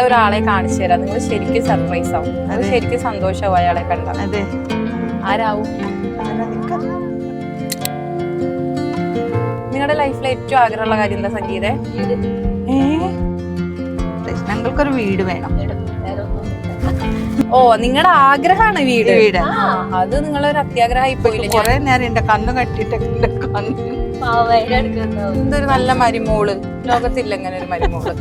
നിങ്ങളെ ഒരാളെ കാണിച്ചു തരാം. നിങ്ങൾ ശരിക്കും സർപ്രൈസ് ആവും, അത് ശരിക്കും സന്തോഷമാവും അയാളെ കണ്ട. അതെ, ആരാവും? നിങ്ങളുടെ ലൈഫിലെ ഏറ്റവും ആഗ്രഹമുള്ള കാര്യം എന്താ സംഗീതേ? ഞങ്ങൾക്കൊരു വീട് വേണം. ഓ, നിങ്ങളുടെ ആഗ്രഹമാണ് വീട്. അത് നിങ്ങളൊരു അത്യാഗ്രഹമായി പോയില്ല. കൊറേ നേരം എന്റെ കണ്ണ് കട്ടിട്ട് എന്തൊരു നല്ല മരുമോള്, ലോകത്തില്ല ഇങ്ങനെ ഒരു മരുമോള്.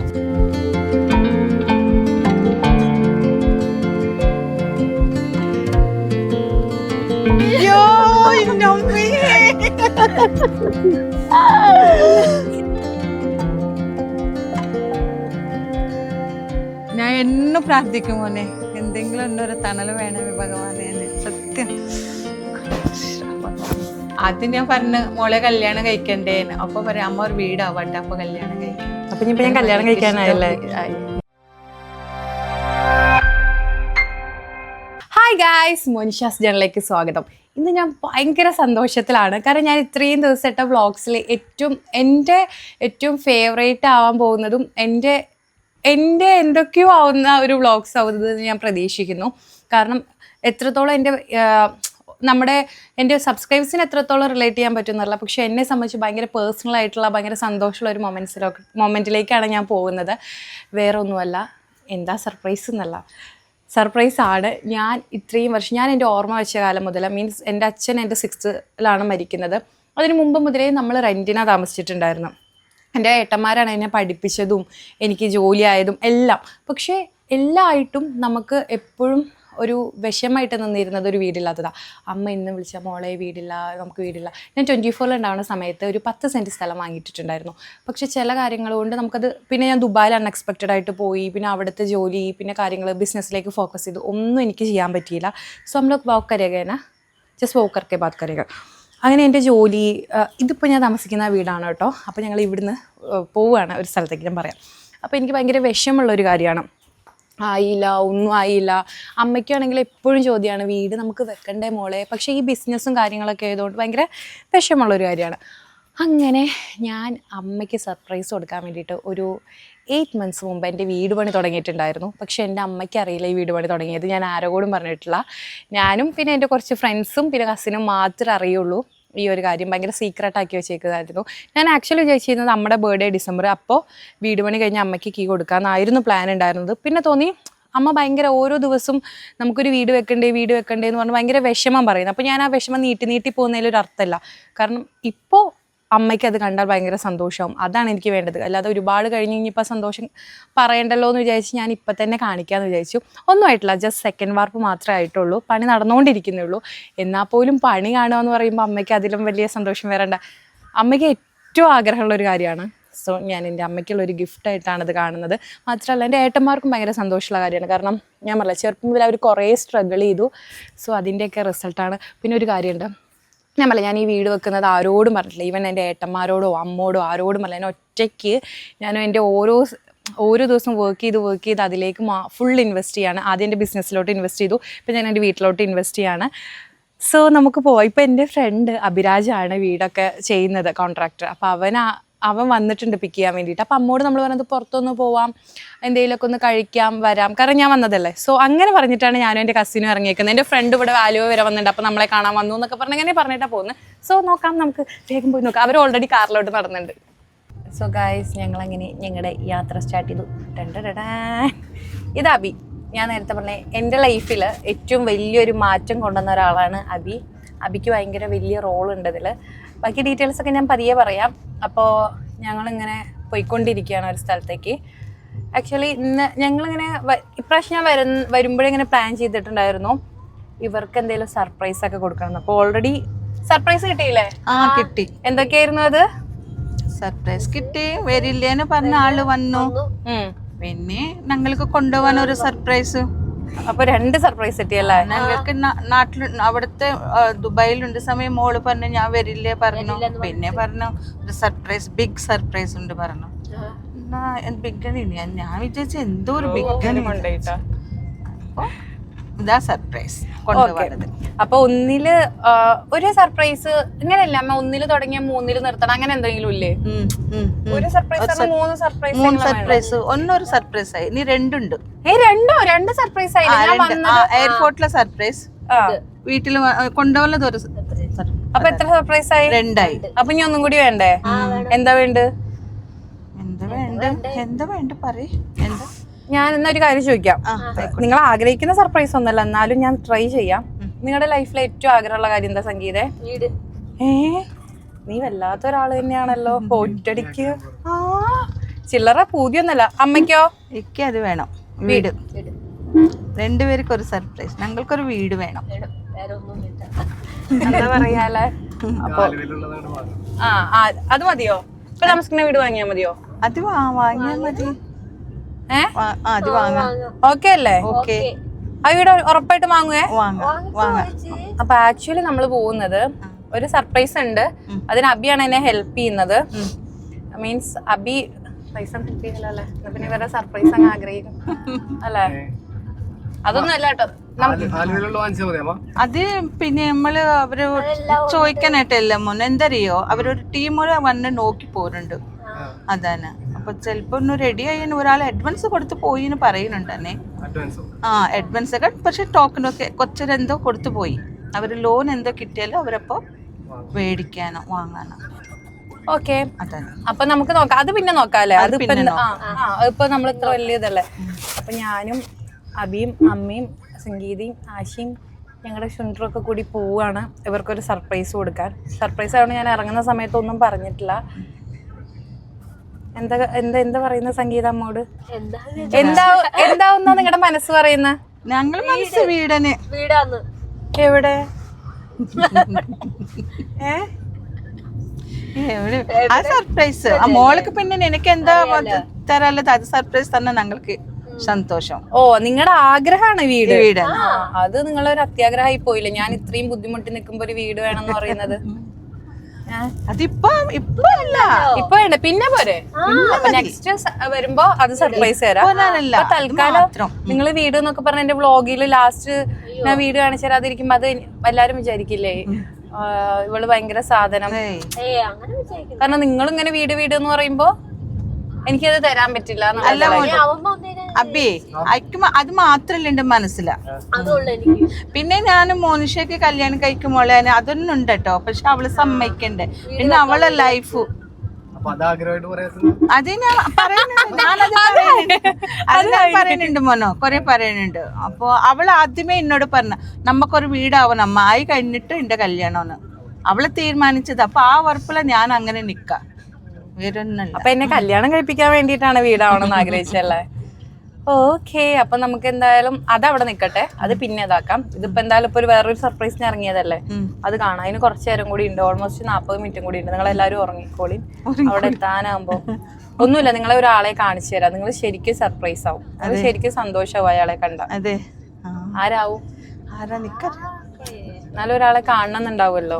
ഞാൻ എന്നും പ്രാർത്ഥിക്കും മോനെ, എന്തെങ്കിലും എന്നൊരു തണല് വേണമേ ഭഗവാനെ. സത്യം ആദ്യം ഞാൻ പറഞ്ഞു മോളെ കല്യാണം കഴിക്കണ്ടേന്ന്. അപ്പൊ പറയാം അമ്മ ഒരു വീടാവട്ടെ, അപ്പൊ കല്യാണം കഴിക്കാം. അപ്പൊ ഇനിയിപ്പോ ഞാൻ കല്യാണം കഴിക്കാനായല്ലേ? ഹായ് ഗായ്സ്, മോനിഷാസ് ജേണലിലേക്ക് സ്വാഗതം. ഇന്ന് ഞാൻ ഭയങ്കര സന്തോഷത്തിലാണ്. കാരണം ഞാൻ ഇത്രയും ദിവസത്തെ വ്ളോഗ്സിൽ ഏറ്റവും ഫേവറേറ്റ് ആവാൻ പോകുന്നതും എൻ്റെ എന്തൊക്കെയോ ആവുന്ന ഒരു വ്ളോഗ്സ് ആവുന്നത് ഞാൻ പ്രതീക്ഷിക്കുന്നു. കാരണം എത്രത്തോളം എൻ്റെ സബ്സ്ക്രൈബേഴ്സിന് എത്രത്തോളം റിലേറ്റ് ചെയ്യാൻ പറ്റുന്നല്ല, പക്ഷേ എന്നെ സംബന്ധിച്ച് ഭയങ്കര പേഴ്സണൽ ആയിട്ടുള്ള ഭയങ്കര സന്തോഷമുള്ള ഒരു മൊമെൻറ്റിലേക്കാണ് ഞാൻ പോകുന്നത്. വേറെ ഒന്നുമല്ല, എന്താ സർപ്രൈസ് എന്നല്ല, സർപ്രൈസ് ആണ്. ഞാൻ ഇത്രയും വർഷം, ഞാൻ എൻ്റെ ഓർമ്മ വെച്ച കാലം മുതൽ, മീൻസ് എൻ്റെ അച്ഛൻ എൻ്റെ 6th മരിക്കുന്നത്. അതിന് മുമ്പ് മുതലേ നമ്മൾ റെൻറ്റിനാണ് താമസിച്ചിട്ടുണ്ടായിരുന്നു. എൻ്റെ ഏട്ടന്മാരാണ് എന്നെ പഠിപ്പിച്ചതും എനിക്ക് ജോലിയായതും എല്ലാം. പക്ഷേ എല്ലായിട്ടും നമുക്ക് എപ്പോഴും ഒരു വിഷമായിട്ട് നിന്നിരുന്നത് ഒരു വീടില്ലാത്തതാണ്. അമ്മ ഇന്ന് വിളിച്ചാൽ മോളെ വീടില്ല, നമുക്ക് വീടില്ല. ഞാൻ 24 ഉണ്ടാവുന്ന സമയത്ത് ഒരു 10 സെൻറ്റ് സ്ഥലം വാങ്ങിയിട്ടുണ്ടായിരുന്നു. പക്ഷേ ചില കാര്യങ്ങൾ കൊണ്ട് നമുക്കത്, പിന്നെ ഞാൻ ദുബായിൽ അൺഎക്സ്പെക്റ്റഡ് ആയിട്ട് പോയി, പിന്നെ അവിടുത്തെ ജോലി, പിന്നെ കാര്യങ്ങൾ ബിസിനസ്സിലേക്ക് ഫോക്കസ് ചെയ്തു, ഒന്നും എനിക്ക് ചെയ്യാൻ പറ്റിയില്ല. സോ നമ്മൾ വോക്ക് കരേഗ ജസ്റ്റ് വോക്ക് കറക്കെ ബാത് കരേഗ. അങ്ങനെ എൻ്റെ ജോലി, ഇതിപ്പോൾ ഞാൻ താമസിക്കുന്ന വീടാണ് കേട്ടോ. അപ്പോൾ ഞങ്ങൾ ഇവിടുന്ന് പോവുകയാണ് ഒരു സ്ഥലത്തേക്ക്, ഞാൻ പറയാം. അപ്പോൾ എനിക്ക് ഭയങ്കര വിഷമമുള്ളൊരു കാര്യമാണ്. ആയില്ല, ഒന്നും ആയില്ല. അമ്മയ്ക്കാണെങ്കിൽ എപ്പോഴും ചോദ്യമാണ് വീട് നമുക്ക് വെക്കണ്ടേ മോളെ. പക്ഷേ ഈ ബിസിനസ്സും കാര്യങ്ങളൊക്കെ ആയതുകൊണ്ട് ഭയങ്കര വിഷമമുള്ളൊരു കാര്യമാണ്. അങ്ങനെ ഞാൻ അമ്മയ്ക്ക് സർപ്രൈസ് കൊടുക്കാൻ വേണ്ടിയിട്ട് ഒരു 8 months മുമ്പ് എൻ്റെ വീട് പണി തുടങ്ങിയിട്ടുണ്ടായിരുന്നു. പക്ഷേ എൻ്റെ അമ്മയ്ക്ക് അറിയില്ല ഈ വീട് പണി തുടങ്ങിയത്. ഞാൻ ആരോടും പറഞ്ഞിട്ടില്ല. ഞാനും പിന്നെ എൻ്റെ കുറച്ച് ഫ്രണ്ട്സും പിന്നെ കസിനും മാത്രമേ അറിയുള്ളൂ ഈ ഒരു കാര്യം. ഭയങ്കര സീക്രട്ടാക്കി വെച്ചേക്കുന്നതായിരുന്നു. ഞാൻ ആക്ച്വലി വിചാരിച്ചിരുന്നത് നമ്മുടെ ബർത്ത്ഡേ ഡിസംബർ, അപ്പോൾ വീട് പണി കഴിഞ്ഞ് അമ്മയ്ക്ക് കീ കൊടുക്കാമെന്നായിരുന്നു പ്ലാൻ ഉണ്ടായിരുന്നത്. പിന്നെ തോന്നി അമ്മ ഭയങ്കര ഓരോ ദിവസം നമുക്കൊരു വീട് വെക്കണ്ടേ എന്ന് പറഞ്ഞ് ഭയങ്കര വിഷമം പറയുന്നത്. അപ്പോൾ ഞാൻ ആ വിഷമം നീട്ടി പോകുന്നതിലൊരു അർത്ഥമല്ല. കാരണം ഇപ്പോൾ അമ്മയ്ക്ക് അത് കണ്ടാൽ ഭയങ്കര സന്തോഷമാവും. അതാണ് എനിക്ക് വേണ്ടത്. അല്ലാതെ ഒരുപാട് കഴിഞ്ഞ് ഇനിയിപ്പോൾ സന്തോഷം പറയണ്ടല്ലോ എന്ന് വിചാരിച്ച് ഞാൻ ഇപ്പം തന്നെ കാണിക്കാമെന്ന് വിചാരിച്ചു. ഒന്നും ആയിട്ടില്ല, ജസ്റ്റ് സെക്കൻഡ് വാർപ്പ് മാത്രമേ ആയിട്ടുള്ളൂ. പണി നടന്നുകൊണ്ടിരിക്കുന്നേ ഉള്ളൂ. എന്നാൽ പോലും പണി കാണുക എന്ന് പറയുമ്പോൾ അമ്മയ്ക്ക് അതിലും വലിയ സന്തോഷം വരണ്ട. അമ്മയ്ക്ക് ഏറ്റവും ആഗ്രഹമുള്ളൊരു കാര്യമാണ്. സോ ഞാൻ എൻ്റെ അമ്മയ്ക്കുള്ളൊരു ഗിഫ്റ്റായിട്ടാണ് ഇത് കാണുന്നത്. മാത്രമല്ല എൻ്റെ ഏട്ടന്മാർക്കും ഭയങ്കര സന്തോഷമുള്ള കാര്യമാണ്. കാരണം ഞാൻ പറഞ്ഞില്ല, ചെറുപ്പം മുതൽ അവർ കുറേ സ്ട്രഗിൾ ചെയ്തു. സോ അതിൻ്റെയൊക്കെ റിസൾട്ടാണ്. പിന്നെ ഒരു കാര്യമുണ്ട്, ഞാൻ ഈ വീട് വെക്കുന്നത് ആരോടും പറഞ്ഞിട്ടില്ല. ഈവൻ എൻ്റെ ഏട്ടന്മാരോടോ അമ്മോടോ ആരോടും പറഞ്ഞില്ല. ഞാൻ ഒറ്റയ്ക്ക് എൻ്റെ ഓരോ ദിവസം വർക്ക് ചെയ്ത് അതിലേക്ക് ഫുൾ ഇൻവെസ്റ്റ് ചെയ്യാണ്. ആദ്യം എൻ്റെ ബിസിനസ്സിലോട്ട് ഇൻവെസ്റ്റ് ചെയ്തു, ഇപ്പം ഞാൻ എൻ്റെ വീട്ടിലോട്ട് ഇൻവെസ്റ്റ് ചെയ്യാണ്. സോ നമുക്ക് പോവാം. ഇപ്പം എൻ്റെ ഫ്രണ്ട് അഭിരാജാണ് വീടൊക്കെ ചെയ്യുന്നത്, കോൺട്രാക്ടർ. അപ്പോൾ അവൻ വന്നിട്ടുണ്ട് പിക്ക് ചെയ്യാൻ വേണ്ടിയിട്ട്. അപ്പം അമ്മോട് നമ്മൾ പറഞ്ഞത് പുറത്തൊന്ന് പോവാം, എന്തെങ്കിലുമൊക്കെ ഒന്ന് കഴിക്കാം, വരാം, കാരണം ഞാൻ വന്നതല്ലേ. സോ അങ്ങനെ പറഞ്ഞിട്ടാണ് ഞാനും എൻ്റെ കസിനും ഇറങ്ങിയേക്കുന്നത്. എൻ്റെ ഫ്രണ്ട് ഇവിടെ വാലുവ വരെ വന്നിട്ടുണ്ട്, അപ്പോൾ നമ്മളെ കാണാൻ വന്നു എന്നൊക്കെ പറഞ്ഞ് അങ്ങനെ പറഞ്ഞിട്ടാണ് പോകുന്നത്. സോ നോക്കാം, നമുക്ക് വേഗം പോയി നോക്കാം. അവർ ഓൾറെഡി കാറിലോട്ട് നടന്നുണ്ട്. സോ ഗായ്സ്, ഞങ്ങളങ്ങനെ ഞങ്ങളുടെ യാത്ര സ്റ്റാർട്ട് ചെയ്തു. ഇത് അബി. ഞാൻ നേരത്തെ പറഞ്ഞ എൻ്റെ ലൈഫിൽ ഏറ്റവും വലിയൊരു മാറ്റം കൊണ്ടുവന്ന ഒരാളാണ് അബി. അബിക്ക് ഭയങ്കര വലിയ റോളുണ്ട് ഇതിൽ. ബാക്കി ഡീറ്റെയിൽസൊക്കെ ഞാൻ പതിയെ പറയാം. അപ്പോൾ ഞങ്ങളിങ്ങനെ പോയിക്കൊണ്ടിരിക്കുകയാണ് ഒരു സ്ഥലത്തേക്ക്. ആക്ച്വലി ഞങ്ങളിങ്ങനെ ഇപ്രാവശ്യം ഞാൻ വരുമ്പോഴിങ്ങനെ പ്ലാൻ ചെയ്തിട്ടുണ്ടായിരുന്നു ഇവർക്ക് എന്തെങ്കിലും സർപ്രൈസ് ഒക്കെ കൊടുക്കണം. അപ്പോൾ ഓൾറെഡി സർപ്രൈസ് കിട്ടിയില്ലേ? കിട്ടി. എന്തൊക്കെയായിരുന്നു അത്? സർപ്രൈസ് കിട്ടി. വരില്ലേന്ന് പറഞ്ഞ ആള് വന്നു. പിന്നെ ഞങ്ങൾക്ക് കൊണ്ടുപോകാൻ ഒരു സർപ്രൈസ്. അപ്പൊ 2 സർപ്രൈസ് കിട്ടിയല്ലേ? ഞങ്ങൾക്ക് നാട്ടിൽ അവിടുത്തെ ദുബായിലുണ്ട് സമയം മോള് പറഞ്ഞു ഞാൻ വരില്ലേ പറഞ്ഞു. പിന്നെ പറഞ്ഞു ഒരു സർപ്രൈസ്, ബിഗ് സർപ്രൈസ് ഉണ്ട് പറഞ്ഞു. ബിഗ് ഞാൻ വിചാരിച്ച എന്തോ ഒരു ബിഗ് ഇതാ സർപ്രൈസ്. കൊണ്ടുപോകുന്നത്. അപ്പൊ ഒന്നില് ഒരു സർപ്രൈസ് ഇങ്ങനെയല്ല അമ്മ, ഒന്നില് തുടങ്ങിയ മൂന്നില് നിർത്തണം അങ്ങനെ എന്തെങ്കിലും ഇല്ലേ? ഒരു സർപ്രൈസ് 3 സർപ്രൈസ് 3 സർപ്രൈസ്, ഒന്നൊരു സർപ്രൈസ് ആയി, ഇനി 2 ഉണ്ട്. രണ്ട് സർപ്രൈസ് ആയി. എയർപോർട്ടിലെ സർപ്രൈസ്, വീട്ടിൽ കൊണ്ടുപോകുന്നത് ഒരു. അപ്പൊ എത്ര സർപ്രൈസ് ആയി? 2 ആയി. അപ്പൊ ഇനി ഒന്നും കൂടി വേണ്ടേ? എന്താ വേണ്ട? എന്താ വേണ്ട പറയ്. എന്താ? ഞാൻ എന്നൊരു കാര്യം ചോദിക്കാം. നിങ്ങൾ ആഗ്രഹിക്കുന്ന സർപ്രൈസ് ഒന്നല്ല, എന്നാലും ഞാൻ ട്രൈ ചെയ്യാം. നിങ്ങളുടെ ലൈഫിലെ ഏറ്റവും ആഗ്രഹമുള്ള കാര്യം എന്താ സംഗീതേ? നീ വല്ലാത്ത ഒരാള് തന്നെയാണല്ലോ. ഒറ്റടിക്ക് ചില്ലറ പൂതിയൊന്നല്ല. അമ്മയ്ക്കോ? എനിക്ക് അത് വേണം, വീട്. 2 പേർക്ക് ഒരു സർപ്രൈസ്, ഞങ്ങൾക്കൊരു വീട് വേണം. എന്താ പറയാലേ? അപ്പൊ അത് മതിയോ? ഇപ്പൊ താമസിക്കുന്ന വീട് വാങ്ങിയാ മതിയോ? അത് വാങ്ങിയാ മതി. അത് വാങ്ങാം. ഓക്കെ അല്ലേ? ഓക്കെ. ആ വീട് ഉറപ്പായിട്ട് വാങ്ങുവേ? വാങ്ങാം. അപ്പൊ ആക്ച്വലി നമ്മള് പോകുന്നത് ഒരു സർപ്രൈസ് ഉണ്ട്. അതിന് അബിയാണ് എന്നെ ഹെൽപ്പ് ചെയ്യുന്നത്. മീൻസ് അബി പൈസ ഹെൽപ്പ് ചെയ്യലല്ലേ, പിന്നെ വേറെ സർപ്രൈസ് അങ്ങ് ആഗ്രഹിക്കും അല്ലേ? അതൊന്നും അല്ല കേട്ടോ. അത് പിന്നെ നമ്മള് അവര് ചോദിക്കാനായിട്ടല്ല മോനെ, എന്തറിയോ, അവരൊരു ടീമോടെ വന്ന് നോക്കി പോരുന്നുണ്ട്. അതാണ്. അപ്പൊ ചിലപ്പോ ഒന്ന് റെഡി ആയി ഒരാൾ അഡ്വാൻസ് കൊടുത്ത് പോയി എന്ന് പറയുന്നുണ്ട് തന്നെ. അഡ്വാൻസ് ഒക്കെ, പക്ഷെ ടോക്കനൊക്കെ കൊച്ചരെന്തോ കൊടുത്തു പോയി. അവര് ലോൺ എന്തോ കിട്ടിയാലോ അവരപ്പോ മേടിക്കാനോ വാങ്ങാനോ. ഓക്കെ, അപ്പൊ നമുക്ക് നോക്കാം. അത് പിന്നെ നോക്കാല്ലേ? അത് ഇപ്പൊ നമ്മൾ ഇത്ര വലിയതല്ലേ. അപ്പൊ ഞാനും അബിയും അമ്മയും സംഗീതയും ആശയും ഞങ്ങളുടെ ഷുണ്ടറൊക്കെ കൂടി പോവാണ് ഇവർക്കൊരു സർപ്രൈസ് കൊടുക്കാൻ. സർപ്രൈസ് ആയതുകൊണ്ട് ഞാൻ ഇറങ്ങുന്ന സമയത്തൊന്നും പറഞ്ഞിട്ടില്ല. എന്താ എന്താ എന്താ പറയുന്ന സംഗീത അമ്മോട്? എന്താവുന്ന നിങ്ങളുടെ മനസ്സ് പറയുന്ന? ഞങ്ങൾ മനസ്സ് വീടാണ്. എവിടെ? സർപ്രൈസ് ആ മോൾക്ക്. പിന്നെ എനിക്ക് എന്താ തരാനുള്ളത്? അത് സർപ്രൈസ് തന്നെ ഞങ്ങൾക്ക് സന്തോഷം. നിങ്ങളുടെ ആഗ്രഹമാണ് വീട്. അത് നിങ്ങളൊരു അത്യാഗ്രഹമായി പോയില്ലേ? ഞാൻ ഇത്രയും ബുദ്ധിമുട്ടി നിൽക്കുമ്പോ ഒരു വീട് വേണമെന്ന് പറയുന്നത്. അതിപ്പോ ഇപ്പൊ വേണ്ട, പിന്നെ പോരെ. അപ്പൊ നെക്സ്റ്റ് വരുമ്പോ അത് സർപ്രൈസ് തരാം. തൽക്കാലം നിങ്ങള് വീട് എന്നൊക്കെ പറഞ്ഞ എന്റെ വ്ളോഗില് ലാസ്റ്റ് ഞാൻ വീട് കാണിച്ചു തരാതിരിക്കുമ്പോ അത് എല്ലാരും വിചാരിക്കില്ലേ ഇവള് ഭയങ്കര സാധനം. കാരണം നിങ്ങൾ ഇങ്ങനെ വീട് വീട് എന്ന് പറയുമ്പോ എനിക്കത് തരാൻ പറ്റില്ല. അബി അത് മാത്രല്ല എന്റെ മനസ്സിലാ. പിന്നെ ഞാൻ മോനിഷയ്ക്ക് കല്യാണം കഴിക്കുമ്പോളെ അതൊന്നും ഉണ്ട് കേട്ടോ. പക്ഷെ അവള് സമ്മതിക്കണ്ടേ. പിന്നെ അവളെ ലൈഫ് അത് ഞാൻ പറയുന്നുണ്ട് മോനോ, കൊറേ പറയുന്നുണ്ട്. അപ്പൊ അവള് ആദ്യമേ എന്നോട് പറഞ്ഞ നമുക്കൊരു വീടാവണം അമ്മ, ആയി കഴിഞ്ഞിട്ട് എന്റെ കല്യാണമെന്ന് അവള് തീരുമാനിച്ചത്. അപ്പൊ ആ ഉറപ്പില ഞാൻ അങ്ങനെ നിക്കാം. അപ്പൊ എന്നെ കല്യാണം കഴിപ്പിക്കാൻ വേണ്ടിയിട്ടാണ് വീടാവണമെന്ന് ആഗ്രഹിച്ചല്ലേ? ഓക്കെ, അപ്പൊ നമുക്ക് എന്തായാലും അതവിടെ നിക്കട്ടെ, അത് പിന്നെ ഇതാക്കാം. ഇതിപ്പോ എന്തായാലും ഇപ്പൊ വേറൊരു സർപ്രൈസിന് ഇറങ്ങിയതല്ലേ, അത് കാണാം. അതിന് കുറച്ചു നേരം കൂടി ഉണ്ട്, ഓൾമോസ്റ്റ് 40 മിനിറ്റും കൂടി ഉണ്ട്. നിങ്ങൾ എല്ലാവരും ഉറങ്ങിക്കോളി. അവിടെ എത്താനാകുമ്പോ ഒന്നുമില്ല, നിങ്ങളെ ഒരാളെ കാണിച്ചു തരാം. നിങ്ങൾ ശരിക്കും സർപ്രൈസ് ആവും, അത് ശരിക്കും സന്തോഷമാവും അയാളെ കണ്ട. ആരാവും? എന്നാലും ഒരാളെ കാണണമെന്നുണ്ടാവുമല്ലോ.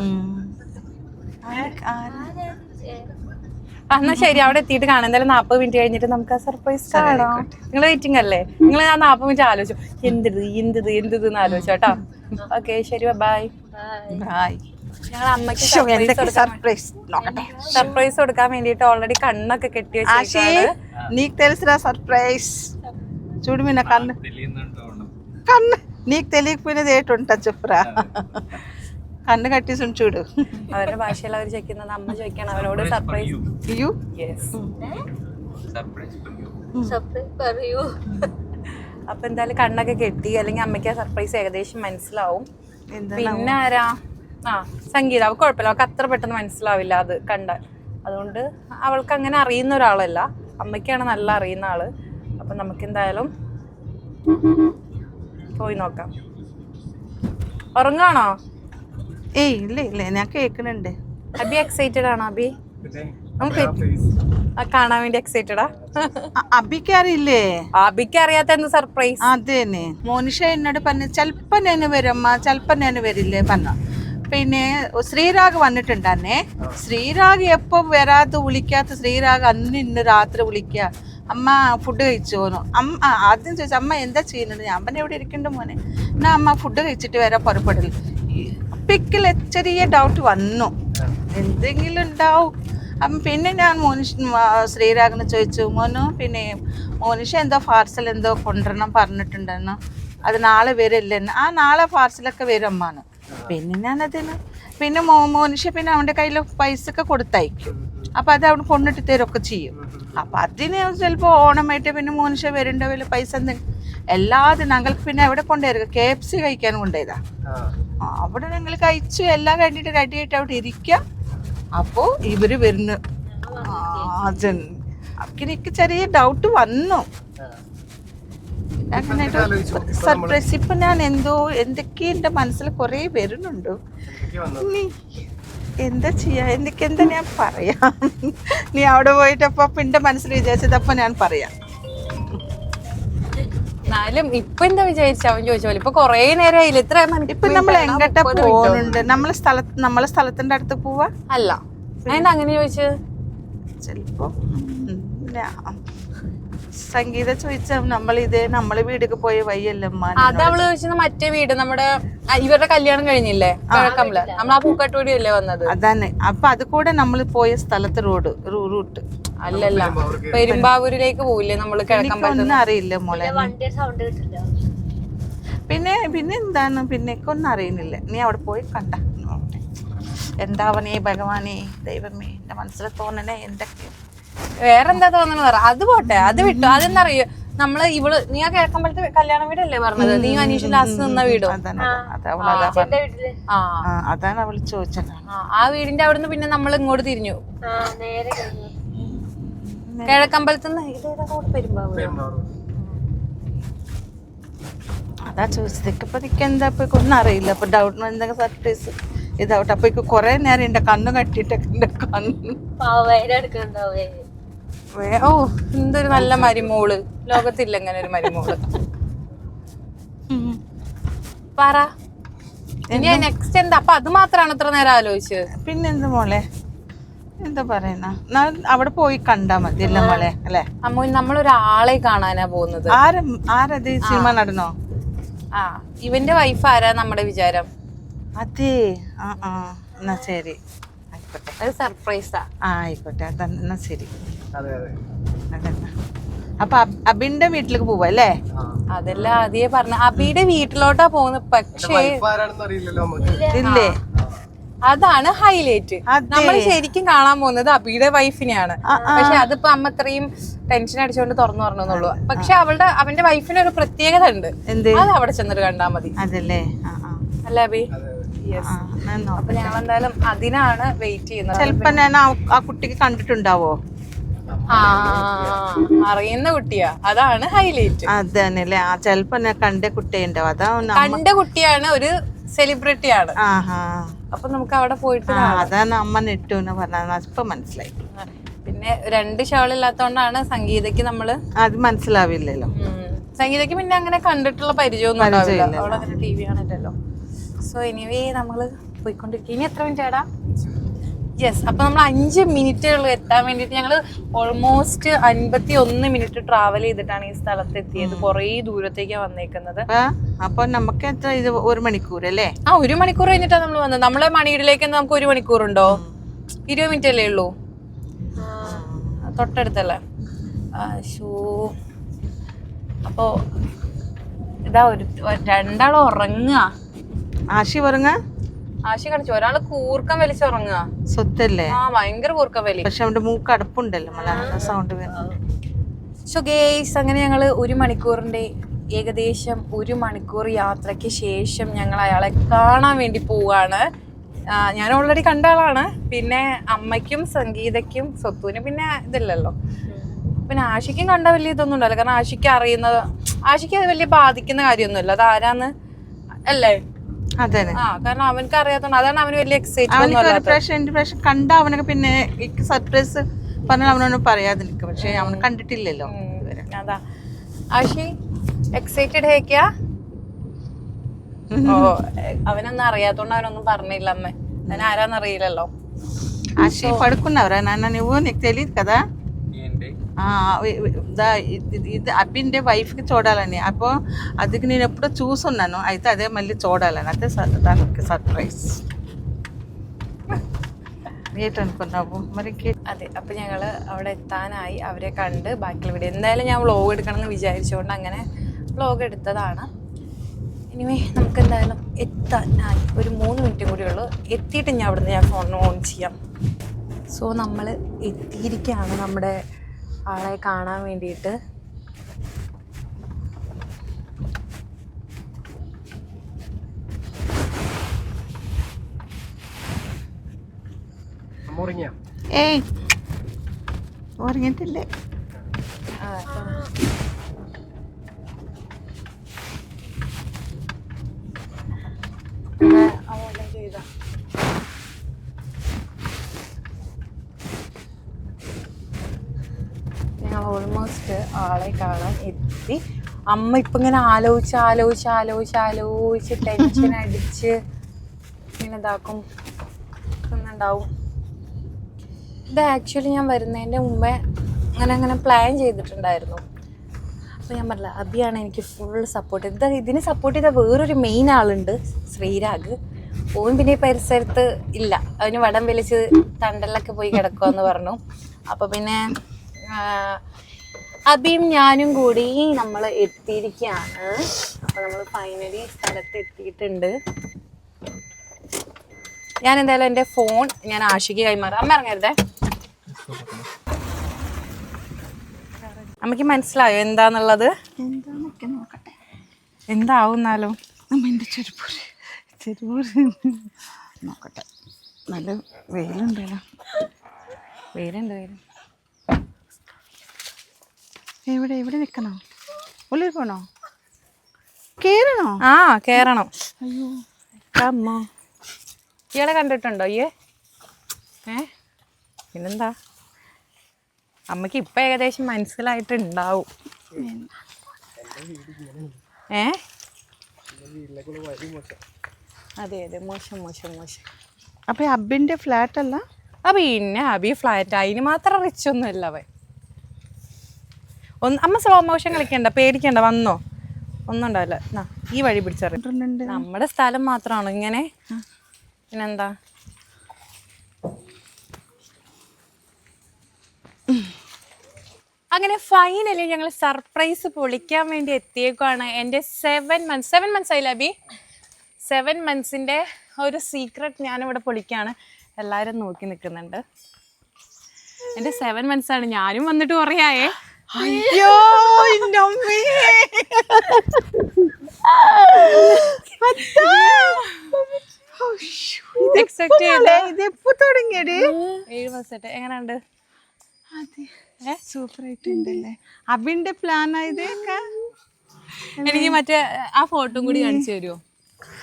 എന്നാ ശരി, അവിടെ എത്തിയിട്ട് കാണാം. എന്തായാലും 40 മിനിറ്റ് കഴിഞ്ഞിട്ട് നമുക്ക് ആ സർപ്രൈസ് കാണാം. നിങ്ങൾ വെയിറ്റിംഗ് അല്ലേ? നിങ്ങൾ ആ 40 മിനിറ്റ് ആലോചിച്ചു എന്ത് ആലോചിച്ചു കേട്ടോ. ഓക്കെ ശരി, ബൈ. ഞങ്ങൾ അമ്മയ്ക്ക് സർപ്രൈസ് കൊടുക്കാൻ വേണ്ടിട്ട് ഓൾറെഡി കണ്ണൊക്കെ കെട്ടി വെച്ചാണ്. నీకు తెలుసురా సర్ప్రైజ్ చూడు మీ నా కన్ను కన్ను నీకు తెలియకపోయినది ఏంటుంటా చెప్పురా. കണ്ണ് കട്ടിസ് ചൂട്. അവരുടെ ഭാഷയിൽ അവർ ചോദിക്കുന്നത് അമ്മ ചോദിക്കണം അവരോട് സർപ്രൈസ്. അപ്പൊ എന്തായാലും കണ്ണൊക്കെ കെട്ടി, അല്ലെങ്കിൽ അമ്മയ്ക്ക് സർപ്രൈസ് ഏകദേശം മനസ്സിലാവും. പിന്നെ ആരാ? സംഗീത. അവൾക്ക് കുഴപ്പമില്ല, അവൾക്ക് അത്ര പെട്ടെന്ന് മനസ്സിലാവില്ല അത് കണ്ടാൽ. അതുകൊണ്ട് അവൾക്ക് അങ്ങനെ അറിയുന്ന ഒരാളല്ല, അമ്മയ്ക്കാണ് നല്ല അറിയുന്ന ആള്. അപ്പൊ നമുക്ക് എന്തായാലും പോയി നോക്കാം. ഉറങ്ങാണോ? ഏയ് ഇല്ല ഇല്ല, ഞാൻ കേൾക്കുന്നുണ്ട്. അബി എക്സൈറ്റഡ് ആണോ? അബി നമുക്ക് കാണാൻ വേണ്ടി എക്സൈറ്റഡാ? അബിക്ക് അറിയില്ലേ? അബിക്ക് അറിയാത്ത എന്ത് സർപ്രൈസ്? അത് തന്നെ മോനിഷ എന്നോട് പറഞ്ഞു ചിലപ്പോ ഞാൻ വരുമ്മ, ചിലപ്പോ ഞാൻ വരില്ലേ പറഞ്ഞു. പിന്നെ ശ്രീരാഗ് വന്നിട്ടുണ്ടന്നെ. ശ്രീരാഗ് എപ്പോ വരാതെ വിളിക്കാത്ത ശ്രീരാഗ് അന്ന് ഇന്ന് രാത്രി വിളിക്കുക. അമ്മ ഫുഡ് കഴിച്ചോന്നു. ആദ്യം ചോദിച്ചു അമ്മ എന്താ ചെയ്യുന്നത്, ഞാൻ പറഞ്ഞ ഇവിടെ ഇരിക്കണ്ട മോനെ, എന്നാ അമ്മ ഫുഡ് കഴിച്ചിട്ട് വരാൻ പുറപ്പെടില്ല. പിക്കിൽ ചെറിയ ഡൗട്ട് വന്നു, എന്തെങ്കിലും ഉണ്ടാവും. പിന്നെ ഞാൻ ശ്രീരാഗിനെ ചോദിച്ചു, മോനു പിന്നെ മോനിഷ എന്തോ പാർസൽ എന്തോ കൊണ്ടുവരണം പറഞ്ഞിട്ടുണ്ടെന്നു, അത് നാളെ വരില്ലെന്ന്. നാളെ പാർസലൊക്കെ വരും അമ്മാണ്. പിന്നെ ഞാനതിന് പിന്നെ മോനിഷ പിന്നെ അവൻ്റെ കയ്യിൽ പൈസ ഒക്കെ കൊടുത്തയക്കും. അപ്പം അത് അവിടെ കൊണ്ടിട്ട് തരുമൊക്കെ ചെയ്യും. അപ്പം അതിന് ചിലപ്പോൾ ഓണമായിട്ട് പിന്നെ മോനിഷ വരുന്നുണ്ടാവില്ല പൈസ എന്തെങ്കിലും. എല്ലാതും ഞങ്ങൾക്ക് പിന്നെ എവിടെ കൊണ്ടുവരിക, KFC കഴിക്കാൻ കൊണ്ടുപോയതാ. അവിടെ ഞങ്ങൾ കഴിച്ചു എല്ലാം കഴിഞ്ഞിട്ട് റെഡിയായിട്ട് അവിടെ ഇരിക്കാം. അപ്പോൾ ഇവർ വരുന്നു. എനിക്ക് ചെറിയ ഡൗട്ട് വന്നു. അങ്ങനെ സർപ്രൈസ് ഇപ്പൊ ഞാൻ എന്തൊക്കെ എൻ്റെ മനസ്സിൽ കുറേ വരുന്നുണ്ട്. എന്താ ചെയ്യാ, എന്താ ഞാൻ പറയാം. നീ അവിടെ പോയിട്ടപ്പോ എന്റെ മനസ്സിൽ വിചാരിച്ചതപ്പോ ഞാൻ പറയാം. എന്നാലും ഇപ്പൊ എന്താ വിചാരിച്ച അവൻ ചോദിച്ചോളൂ. ഇപ്പൊ കൊറേ നേരമായില്ല, ഇത്ര ഇപ്പൊ നമ്മൾ എങ്ങോട്ടാ പോകുന്നുണ്ട്? നമ്മളെ സ്ഥലത്തിന്റെ അടുത്ത് പോവാ അല്ല. അതിന്റെ അങ്ങനെ ചോദിച്ചത് ചിലപ്പോ സംഗീത ചോദിച്ച നമ്മളെ വീടൊക്കെ പോയ വയ്യല്ലമ്മ. അത് അവള് ചോദിച്ചത് മറ്റേ വീട് നമ്മുടെ ഇവരുടെ കല്യാണം കഴിഞ്ഞില്ലേ കിഴക്കമ്പല, നമ്മൾ ആ പൂക്കാട്ടുകൂടിയല്ലേ വന്നത്. അതാണ്. അപ്പൊ അത് കൂടെ നമ്മൾ പോയ സ്ഥലത്ത് റൂട്ട് അല്ലല്ല, പെരുമ്പാവൂരിലേക്ക് പോവില്ലേ നമ്മള് കിഴക്കമ്പലത്ത്? ഒന്നും അറിയില്ല മോളെ. പിന്നെ എന്താണ് ഒന്നും അറിയുന്നില്ല. നീ അവിടെ പോയി കണ്ട എന്താവനേ ഭഗവാനേ ദൈവമേ, എന്റെ മനസ്സിൽ തോന്നണേ എന്തൊക്കെയോ. വേറെന്താ തോന്നണെന്ന് പറ, അത് പോട്ടെ, അത് വിട്ടു. അതെന്താ അറിയോ, നമ്മള് നീ ആ കിഴക്കമ്പലത്തെ കല്യാണ വീടല്ലേ പറഞ്ഞത്, നീ അനീഷ് ലാസ്റ്റ് നിന്ന വീടും. അതാണ് അവള് ചോദിച്ചത്. ആ വീടിന്റെ അവിടുന്ന് പിന്നെ നമ്മൾ ഇങ്ങോട്ട് തിരിഞ്ഞു കിഴക്കമ്പലത്തുനിന്ന്. ഇതേതാ പെരുമ്പാവൂർ? അതാ ചോദിച്ചത്. ഇപ്പൊ എന്താ ഒന്നും അറിയില്ല. അപ്പൊ ഡൗട്ട് എന്തെങ്കിലും സർപ്രൈസ് ഇതാവട്ടെ. അപ്പൊ കൊറേ നേരം എന്റെ കണ്ണ് കട്ടിട്ടൊക്കെ എന്റെ കണ്ണ് എന്തൊരു നല്ല മരുമോള്, ലോകത്തില്ല ഇങ്ങനെ ഒരു മരുമോള്. പറ ഇനി നെക്സ്റ്റ് എന്താ? അപ്പൊ അത് മാത്രമാണ് ഇത്ര നേരം ആലോചിച്ചത്? പിന്നെന്ത് മോളെ, എന്താ പറയുന്ന, അവിടെ പോയി കണ്ടാ മതി അല്ല മോളെ, അല്ലെ? അമ്മ നമ്മളൊരാളെ കാണാനാ പോകുന്നത്. ആരത് സിനിമ നടനോ? ഇവന്റെ വൈഫ് ആരാ നമ്മുടെ വിചാരം? അതെ. എന്നാ ശരി, ആയിക്കോട്ടെ. അത് സർപ്രൈസാ. ആയിക്കോട്ടെ, എന്നാ ശരി. അപ്പൊ അബിന്റെ വീട്ടിലേക്ക് പോവാ അല്ലേ? അതല്ല ആദ്യേ പറഞ്ഞ, അബിയുടെ വീട്ടിലോട്ടാ പോകുന്നത്. പക്ഷേ ഇല്ലേ, അതാണ് ഹൈലൈറ്റ്. നമ്മൾ ശരിക്കും കാണാൻ പോകുന്നത് അബിയുടെ വൈഫിനെയാണ്. പക്ഷെ അതിപ്പോ അമ്മ ഇത്രയും ടെൻഷൻ അടിച്ചുകൊണ്ട് തുറന്നു പറഞ്ഞെന്നുള്ളൂ. പക്ഷെ അവന്റെ വൈഫിന് ഒരു പ്രത്യേകത ഉണ്ട്, അത് അവിടെ ചെന്നിട്ട് കണ്ടാ മതി. അതല്ലേ? അല്ലേ അബി? അപ്പൊ ഞങ്ങൾ എന്തായാലും അതിനാണ് വെയിറ്റ് ചെയ്യുന്നത്. ചിലപ്പോ ഞാൻ ആ കുട്ടിക്ക് കണ്ടിട്ടുണ്ടാവോ? അറിയുന്ന കുട്ടിയാ, അതാണ് ഹൈലൈറ്റ്. അതന്നെല്ലേ? ചിലപ്പോ ഞാൻ കണ്ട കുട്ടിയുണ്ടാവും. കണ്ട കുട്ടിയാണ്, ഒരു സെലിബ്രിറ്റിയാണ്. അപ്പൊ നമുക്ക് അവിടെ പോയിട്ട് അതാണ് അമ്മ നെട്ടൂന്ന് പറഞ്ഞ ഇപ്പൊ മനസ്സിലായി. പിന്നെ 2 ഷോൾ ഇല്ലാത്തോണ്ടാണ് സംഗീതയ്ക്ക് നമ്മള് അത് മനസ്സിലാവില്ലല്ലോ. സംഗീതയ്ക്ക് പിന്നെ അങ്ങനെ കണ്ടിട്ടുള്ള പരിചയമൊന്നും ഉണ്ടാവില്ല, അവളങ്ങനെ TV ആണില്ലല്ലോ. സോ എനിവേ നമ്മള് പോയിക്കൊണ്ടിരിക്കും. ഇനി എത്ര മിനിറ്റ് ആടാ? യെസ്. അപ്പൊ നമ്മൾ 5 മിനിറ്റുകൾ എത്താൻ വേണ്ടിട്ട് ഞങ്ങള് ഓൾമോസ്റ്റ് 51 മിനിറ്റ് ട്രാവൽ ചെയ്തിട്ടാണ് ഈ സ്ഥലത്ത് എത്തിയത്. കുറേ ദൂരത്തേക്കാണ് വന്നേക്കുന്നത്. അപ്പൊ നമുക്ക് എത്ര, ഇത് 1 മണിക്കൂർ അല്ലേ? 1 മണിക്കൂർ കഴിഞ്ഞിട്ടാണ് നമ്മൾ വന്നത്. നമ്മളെ മണിയിലേക്ക് നമുക്ക് 1 മണിക്കൂറുണ്ടോ? 20 മിനിറ്റ് അല്ലേ ഉള്ളൂ, തൊട്ടടുത്തല്ലേ. അപ്പോ ഇതാ രണ്ടാളും ഉറങ്ങുക. ആശി ഉറങ്ങ, ആശി കണിച്ചു. ഒരാള് കൂർക്കം വലിച്ചുറങ്ങുക. സ്വത്തല്ലേ? ഭയങ്കര കൂർക്കം വലി. പക്ഷെ അവന്റെ മൂക്ക് അടപ്പുണ്ടല്ലോ, സൗണ്ട് വരുന്നത്. സോ ഗേയ്സ്, അങ്ങനെ ഞങ്ങള് 1 മണിക്കൂറിന്റെ ഏകദേശം 1 മണിക്കൂർ യാത്രയ്ക്ക് ശേഷം ഞങ്ങൾ അയാളെ കാണാൻ വേണ്ടി പോവാണ്. ഞാൻ ഓൾറെഡി കണ്ട ആളാണ്. പിന്നെ അമ്മയ്ക്കും സംഗീതയ്ക്കും സ്വത്തുവിനും പിന്നെ ഇതില്ലല്ലോ. പിന്നെ ആഷിക്കും കണ്ട വലിയ ഇതൊന്നും ഉണ്ടല്ലോ, കാരണം ആഷിക്ക് അറിയുന്നത്, ആഷിക്ക് അത് വലിയ ബാധിക്കുന്ന കാര്യമൊന്നുമില്ല. അത് ആരാന്ന് അല്ലേ? അതെ. കാരണം അവനക്ക് അറിയാത്തോണ്ട്, അതാണ് അവന് വലിയ എക്സൈറ്റ്മെന്റ്. കണ്ട അവനൊക്കെ പിന്നെ സർപ്രൈസ് പറഞ്ഞാൽ അവനൊന്നും പറയാതിരിക്കും. പക്ഷെ അവന് കണ്ടിട്ടില്ലല്ലോ. അതാ ആഷി എക്സൈറ്റഡ് ഹേക്കാ? അവനൊന്നും അറിയാത്തോണ്ട് അവനൊന്നും പറഞ്ഞില്ല അമ്മ. അവൻ ആരാന്നറിയില്ലല്ലോ. ఆశి పడుకున్నావురా నాన్న? నువ్వు నీకు తెలియదు కదా? ఇది అబ్బిండే వైఫ్కి చూడాలని అప్పుడు అది నేను ఎప్పుడో చూసున్నాను అయితే అదే మళ్ళీ చూడాలని అదే దానికి సర్ప్రైజ్ ఏంటనుకున్నావు మరి അതെ അപ്പം ഞങ്ങൾ അവിടെ എത്താനായി അവരെ കണ്ട് ബാക്കിയുള്ള വീഡിയോ എന്തായാലും ഞാൻ വ്ളോഗ് എടുക്കണം എന്ന് വിചാരിച്ചുകൊണ്ട് അങ്ങനെ വ്ളോഗ് എടുത്തതാണ് ഇനിമേ നമുക്ക് എന്തായാലും എത്താനായി ഒരു 3 മിനിറ്റും കൂടി ഉള്ളൂ എത്തിയിട്ട് ഞാൻ അവിടെ നിന്ന് ഞാൻ ഫോൺ ഓൺ ചെയ്യാം സോ നമ്മൾ എത്തിയിരിക്കുകയാണ് നമ്മുടെ ആളെ കാണാൻ വേണ്ടിയിട്ട് ഏയ് ഉറങ്ങിയിട്ടില്ലേ ഞങ്ങൾ ഓൾമോസ്റ്റ് ആളെ കാണാൻ എത്തി അമ്മ ഇപ്പം ഇങ്ങനെ ആലോചിച്ച് ടെൻഷൻ അടിച്ച് ഇങ്ങനെ ഇതാക്കും ഉണ്ടാവും ഇത് ആക്ച്വലി ഞാൻ വരുന്നതിൻ്റെ മുമ്പേ അങ്ങനെ പ്ലാൻ ചെയ്തിട്ടുണ്ടായിരുന്നു അപ്പോൾ ഞാൻ പറഞ്ഞില്ല അബിയാണ് എനിക്ക് ഫുൾ സപ്പോർട്ട് ചെയ്തത് ഇതിന് സപ്പോർട്ട് ചെയ്ത വേറൊരു മെയിൻ ആളുണ്ട് ശ്രീരാഗ് ഓൻ പിന്നെ ഈ പരിസരത്ത് ഇല്ല അവന് വടം വലിച്ച് തണ്ടലൊക്കെ പോയി കിടക്കുമെന്ന് പറഞ്ഞു അപ്പോൾ പിന്നെ അബിയും ഞാനും കൂടി നമ്മൾ എത്തിയിരിക്കുകയാണ് അപ്പോൾ നമ്മൾ ഫൈനലി സ്ഥലത്ത് എത്തിയിട്ടുണ്ട് ഞാൻ എന്തായാലും എൻ്റെ ഫോൺ ഞാൻ ആഷിക്ക് കൈമാറാം അമ്മ ഇറങ്ങരുതേ അമ്മയ്ക്ക് മനസ്സിലായോ എന്താന്നുള്ളത് എന്താന്നൊക്കെ നോക്കട്ടെ എന്താവുന്നാലോ അമ്മേൻ്റെ ചെരുപ്പൂർ നോക്കട്ടെ നല്ല വെയിലുണ്ടല്ലോ വെയിലുണ്ട് എവിടെ നിൽക്കണോ ഉള്ളിൽ പോണോ കേറണോ കേറണം അയ്യോ അമ്മ ഇയാളെ കണ്ടിട്ടുണ്ടോ പിന്നെന്താ അമ്മയ്ക്ക് ഇപ്പം ഏകദേശം മനസ്സിലായിട്ടുണ്ടാവും അതെ മോശം അപ്പം അബിൻ്റെ ഫ്ലാറ്റ് അല്ല പിന്നെ അബി ഫ്ലാറ്റ് അതിന് മാത്രം റിച്ച് ഒന്നുമല്ല അവൻ അമ്മ സ്ലോ മോഷൻ കളിക്കണ്ട പേടിക്കണ്ട വന്നോ ഒന്നും ഉണ്ടാവില്ല ഈ വഴി പിടിച്ചറിയുന്നുണ്ട് നമ്മുടെ സ്ഥലം മാത്രമാണോ ഇങ്ങനെ പിന്നെന്താ അങ്ങനെ ഫൈനലി ഞങ്ങൾ സർപ്രൈസ് പൊളിക്കാൻ വേണ്ടി എത്തിയേക്കാണ് എൻ്റെ 7 months ആയില്ല അബി 7 monthsൻ്റെ ഒരു സീക്രട്ട് ഞാനിവിടെ പൊളിക്കുകയാണ് എല്ലാവരും നോക്കി നിൽക്കുന്നുണ്ട് എൻ്റെ 7 months ആണ് ഞാനും വന്നിട്ട് കുറയായേ അയ്യോ ഇതെപ്പോ തുടങ്ങിയത് 7 മാസമായിട്ട് എങ്ങനെയുണ്ട് സൂപ്പർ ആയിട്ടുണ്ടല്ലേ അബിന്റെ പ്ലാൻ ആയതൊക്കെ എനിക്ക് മറ്റേ ആ ഫോട്ടോ കൂടി കാണിച്ചു തരുമോ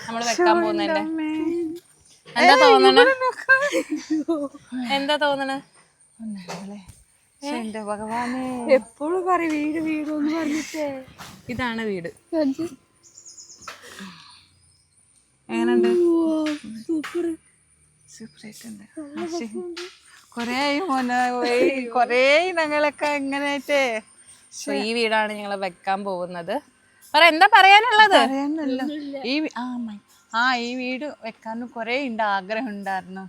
നമ്മൾ വെക്കാൻ പോകുന്നതിന്റെ എന്താ തോന്നണേ എന്റെ ഭഗവാനെ എപ്പോഴും പറയും വീട് എന്ന് പറഞ്ഞിട്ടേ ഇതാണ് വീട് എങ്ങനെയുണ്ട് സൂപ്പർ ആയിട്ടുണ്ട് കൊറേ ഞങ്ങളൊക്കെ എങ്ങനെയായിട്ടേ ഈ വീടാണ് ഞങ്ങൾ വെക്കാൻ പോകുന്നത് എന്താ പറയാനുള്ളത് ഈ വീട് വെക്കാനും കൊറേ ആഗ്രഹം ഉണ്ടായിരുന്നു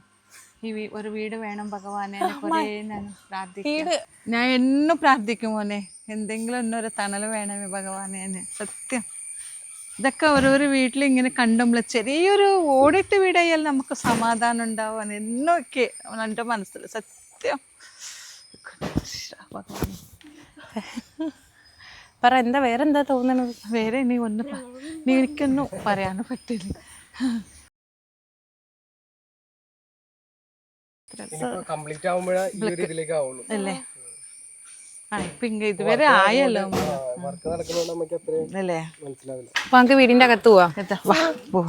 ഒരു വീട് വേണം ഭഗവാനെ കൊറേ ഞാൻ പ്രാർത്ഥിക്കും ഞാൻ എന്നും പ്രാർത്ഥിക്കും മോനെ എന്തെങ്കിലും ഒന്നൊരു തണൽ വേണമേ ഭഗവാനെ സത്യം ഇതൊക്കെ ഓരോരോ വീട്ടിൽ ഇങ്ങനെ കണ്ടുമ്പോൾ ചെറിയൊരു ഓടിട്ട് വീടായാൽ നമുക്ക് സമാധാനം ഉണ്ടാവാൻ എന്നൊക്കെ എൻ്റെ മനസ്സിൽ സത്യം പറ എന്താ വേറെന്താ തോന്നണത് വേറെ ഇനി എനിക്കൊന്നും പറയാനും പറ്റില്ല അല്ലേ ഇപ്പൊ ഇതുവരെ ആയല്ലോ അല്ലേ അപ്പൊ നമുക്ക് വീടിന്റെ അകത്ത് പോവാ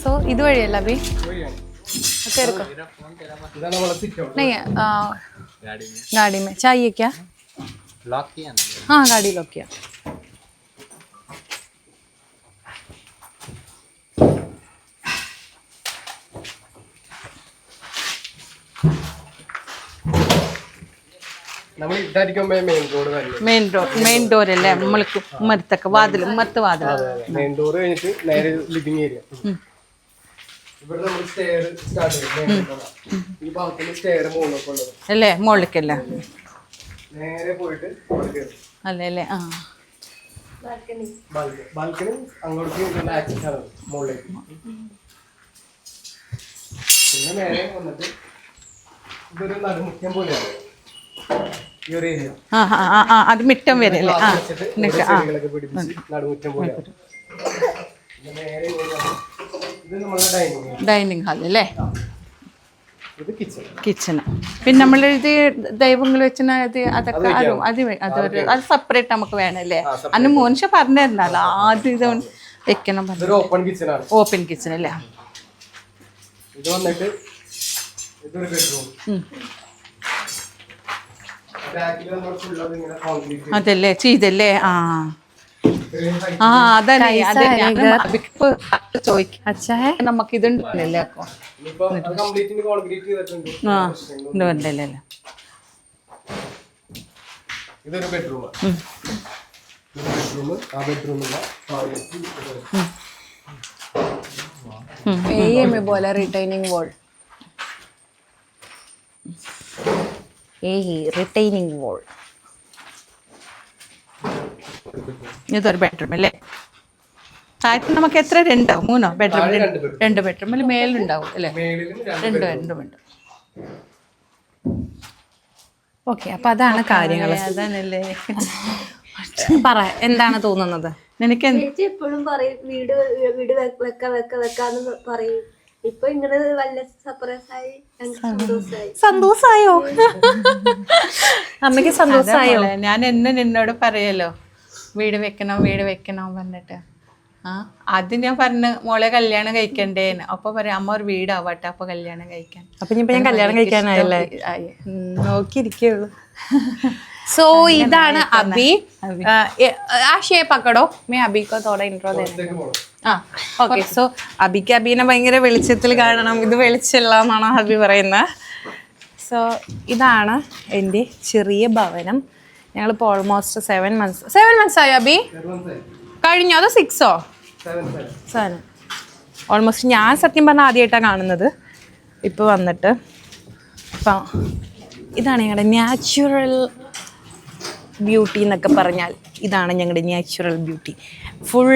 സോ ഇതുവഴിയല്ല അഭി नहीं गाड़ी में चाहिए क्या हाँ गाड़ी लॉक किया നമ്മൾ ഇതായിരിക്കും മെയിൻ ഡോർ അല്ലേ നമ്മൾക്ക് ഉമ്മരത്തൊക്കെ വാതിൽ ഉമ്മരത്ത് വാതിൽ. മെയിൻ ഡോർ കഴിഞ്ഞിട്ട് നേരെ ലിവിംഗ് ഏരിയ. ഇവിടെ നമ്മൾ സ്റ്റെയർ സ്റ്റാർട്ട് ചെയ്യും. ഈ ഭാഗത്തിന് സ്റ്റെയർ മുകളിലൊക്കെ ഉള്ളത് അല്ലേ, മുകളിലേക്കല്ലേ നേരെ പോയിട്ട് അല്ലേ അല്ലേ. ആ ബാൽക്കണി അങ്ങോട്ടേക്ക് ആക്സസ് ആണ് മുകളിലേക്ക്. പിന്നെ നേരെ വന്നിട്ട് ഇതൊരു നടുമുറ്റം പോലെയാണ് ഈ ഒരു ഏരിയ. അത് മിറ്റം വരല്ലേ. ചെടികളൊക്കെ പിടിപ്പിച്ച് നടുമുറ്റം പോലെയാണ്. നേരെ ഇത് നമ്മുടെ ഡൈനിങ് ഹാൾ അല്ലേ. ഇത് കിച്ചൺ. കിച്ചണ്. പിന്നെ നമ്മൾ ഇത് ദൈവങ്ങൾ വെച്ചിന് അതൊക്കെ അത് സെപ്പറേറ്റ് നമുക്ക് വേണമല്ലേ. അന്ന് മോനിഷ പറഞ്ഞിരുന്നല്ലോ ആദ്യം ഇത് വെക്കണം പറഞ്ഞു. ഓപ്പൺ കിച്ചൺ ആണ്. ഓപ്പൺ കിച്ചൺ അല്ലേ. ഇത് വന്നിട്ട് ഇതൊരു ബെഡ്റൂം. അതല്ലേ ചെയ്തല്ലേ. അതല്ലേ ചോദിക്കാം. നമുക്ക് ഇതുണ്ടല്ലേ അപ്പൊ ഇതൊരു ബെഡ്റൂം. ആ ബെഡ്റൂമില്ല പോലെ റിട്ടൈനിങ് വോൾ. Retaining wall. ഇതൊരു ബെഡ്റൂം അല്ലേ. താഴത്ത് നമുക്ക് എത്ര 2 3 ബെഡ്റൂം? 2 ബെഡ്റൂമിൽ മേലുണ്ടാവും അല്ലേ. 2 ബെഡ്റൂം. ഓക്കെ, അപ്പൊ അതാണ് കാര്യങ്ങൾ. അതാണല്ലേ. പറ, എന്താണ് തോന്നുന്നത്? നിനക്ക് എപ്പോഴും പറയും വീട് വീട് വെക്കാന്ന് പറയും. ഇപ്പൊ ഇങ്ങനെ വല്ല സർപ്രൈസ് ആയി സന്തോഷായോ? അമ്മയ്ക്ക് സന്തോഷായോ? ഞാൻ എന്നെ നിന്നോട് പറയല്ലോ വീട് വെക്കണം പറഞ്ഞിട്ട്. അത് ഞാൻ പറഞ്ഞു മോളെ കല്യാണം കഴിക്കണ്ടേന്ന്. അപ്പൊ പറയാം അമ്മ ഒരു വീടാവട്ടെ അപ്പൊ കല്യാണം കഴിക്കാൻ. അപ്പൊ ഇനിയിപ്പോ ഞാൻ കല്യാണം കഴിക്കാനായല്ലേ. നോക്കിയിരിക്കുള്ളൂ. सो ഇതാണ് അബി. ആ ഷേപ്പ് പക്കടോ മേ അബിക്കോ തോടെ ഇൻട്രോ ആ ഓക്കെ. സോ അബിക്ക് അബീനെ ഭയങ്കര വെളിച്ചത്തിൽ കാണണം. ഇത് വെളിച്ചമില്ല എന്നാണ് അബി പറയുന്നത്. സോ ഇതാണ് എൻ്റെ ചെറിയ ഭവനം. ഞങ്ങളിപ്പോൾ ഓൾമോസ്റ്റ് 7 months ആയോ അബി? കഴിഞ്ഞോ അതോ 6ഓ? 7. ഓൾമോസ്റ്റ് ഞാൻ സത്യം പറഞ്ഞാൽ ആദ്യമായിട്ടാണ് കാണുന്നത് ഇപ്പോൾ വന്നിട്ട്. അപ്പം ഇതാണ് ഞങ്ങളുടെ നാച്ചുറൽ ബ്യൂട്ടി എന്നൊക്കെ പറഞ്ഞാൽ ഇതാണ് ഞങ്ങളുടെ നാച്ചുറൽ ബ്യൂട്ടി. ഫുൾ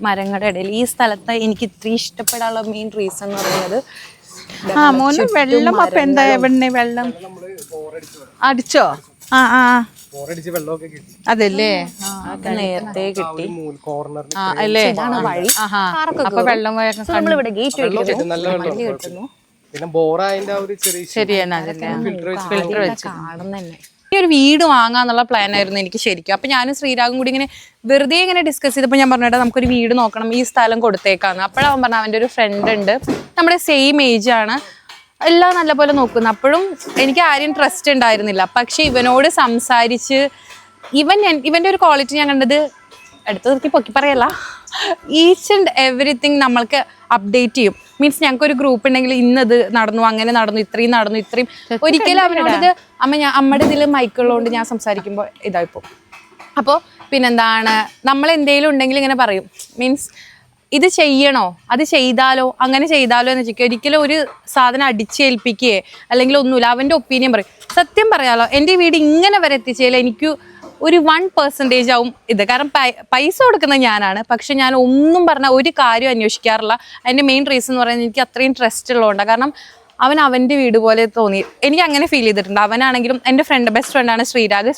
മരങ്ങളുടെ ഇടയിൽ ഈ സ്ഥലത്ത് എനിക്ക് ഇത്ര ഇഷ്ടപ്പെടാനുള്ള മെയിൻ റീസൺ എന്ന് പറയുന്നത് വെള്ളം. അപ്പൊ എന്താ എവിടെ വെള്ളം അടിച്ചോ? അതല്ലേ നേരത്തെ കിട്ടി അല്ലേ. വഴി. അപ്പൊ വെള്ളം നമ്മളിവിടെ ഗേറ്റ് കിട്ടുന്നു. ശരിയാണ് ഫിൽറ്റർ വെച്ച് കാണുന്നതന്നെ. ഈ ഒരു വീട് വാങ്ങാന്നുള്ള പ്ലാൻ ആയിരുന്നു എനിക്ക് ശരിക്കും. അപ്പം ഞാനും ശ്രീരാഗും കൂടി ഇങ്ങനെ വെറുതെ ഇങ്ങനെ ഡിസ്കസ് ചെയ്തപ്പോൾ ഞാൻ പറഞ്ഞിട്ട് നമുക്കൊരു വീട് നോക്കണം, ഈ സ്ഥലം കൊടുത്തേക്കാന്ന്. അപ്പോഴവൻ പറഞ്ഞു അവൻ്റെ ഒരു ഫ്രണ്ട് ഉണ്ട്, നമ്മുടെ സെയിം ഏജ് ആണ്, എല്ലാം നല്ലപോലെ നോക്കുന്നു. അപ്പോഴും എനിക്ക് ആരും ട്രസ്റ്റ് ഉണ്ടായിരുന്നില്ല. പക്ഷെ ഇവനോട് സംസാരിച്ച് ഇവൻ്റെ ഒരു ക്വാളിറ്റി ഞാൻ കണ്ടത്, അടുത്ത് നിർത്തി പൊക്കി പറയല്ല, ഈച്ച് ആൻഡ് എവറിത്തിങ് നമ്മൾക്ക് അപ്ഡേറ്റ് ചെയ്യും. മീൻസ് ഞങ്ങൾക്കൊരു ഗ്രൂപ്പ് ഉണ്ടെങ്കിൽ ഇന്നത് നടന്നു, അങ്ങനെ നടന്നു, ഇത്രയും നടന്നു, ഇത്രയും. ഒരിക്കലും അവനോടിത് അമ്മയുടെ ഇതിൽ മൈക്കുള്ളതുകൊണ്ട് ഞാൻ സംസാരിക്കുമ്പോൾ ഇതായിപ്പോൾ. അപ്പോൾ പിന്നെന്താണ്, നമ്മൾ എന്തെങ്കിലും ഉണ്ടെങ്കിൽ ഇങ്ങനെ പറയും. മീൻസ് ഇത് ചെയ്യണോ, അത് ചെയ്താലോ, അങ്ങനെ ചെയ്താലോ എന്ന് വെച്ചാൽ ഒരിക്കലും ഒരു സാധനം അടിച്ചേൽപ്പിക്കുകയെ അല്ലെങ്കിൽ ഒന്നുമില്ല. അവൻ്റെ ഒപ്പീനിയൻ പറയും. സത്യം പറയാലോ, എൻ്റെ വീട് ഇങ്ങനെ വരെ എത്തിച്ചാൽ എനിക്ക് ഒരു 1% ആവും ഇത്. കാരണം പൈസ കൊടുക്കുന്നത് ഞാനാണ്, പക്ഷെ ഞാൻ ഒന്നും പറഞ്ഞാൽ ഒരു കാര്യം അന്വേഷിക്കാറില്ല. അതിൻ്റെ മെയിൻ റീസൺ എന്ന് പറയുന്നത് എനിക്ക് അത്രയും ട്രസ്റ്റ് ഉള്ളതുകൊണ്ടാണ്. കാരണം അവൻ്റെ വീട് പോലെ തോന്നി, എനിക്ക് അങ്ങനെ ഫീൽ ചെയ്തിട്ടുണ്ട്. അവനാണെങ്കിലും എൻ്റെ ബെസ്റ്റ് ഫ്രണ്ടാണ്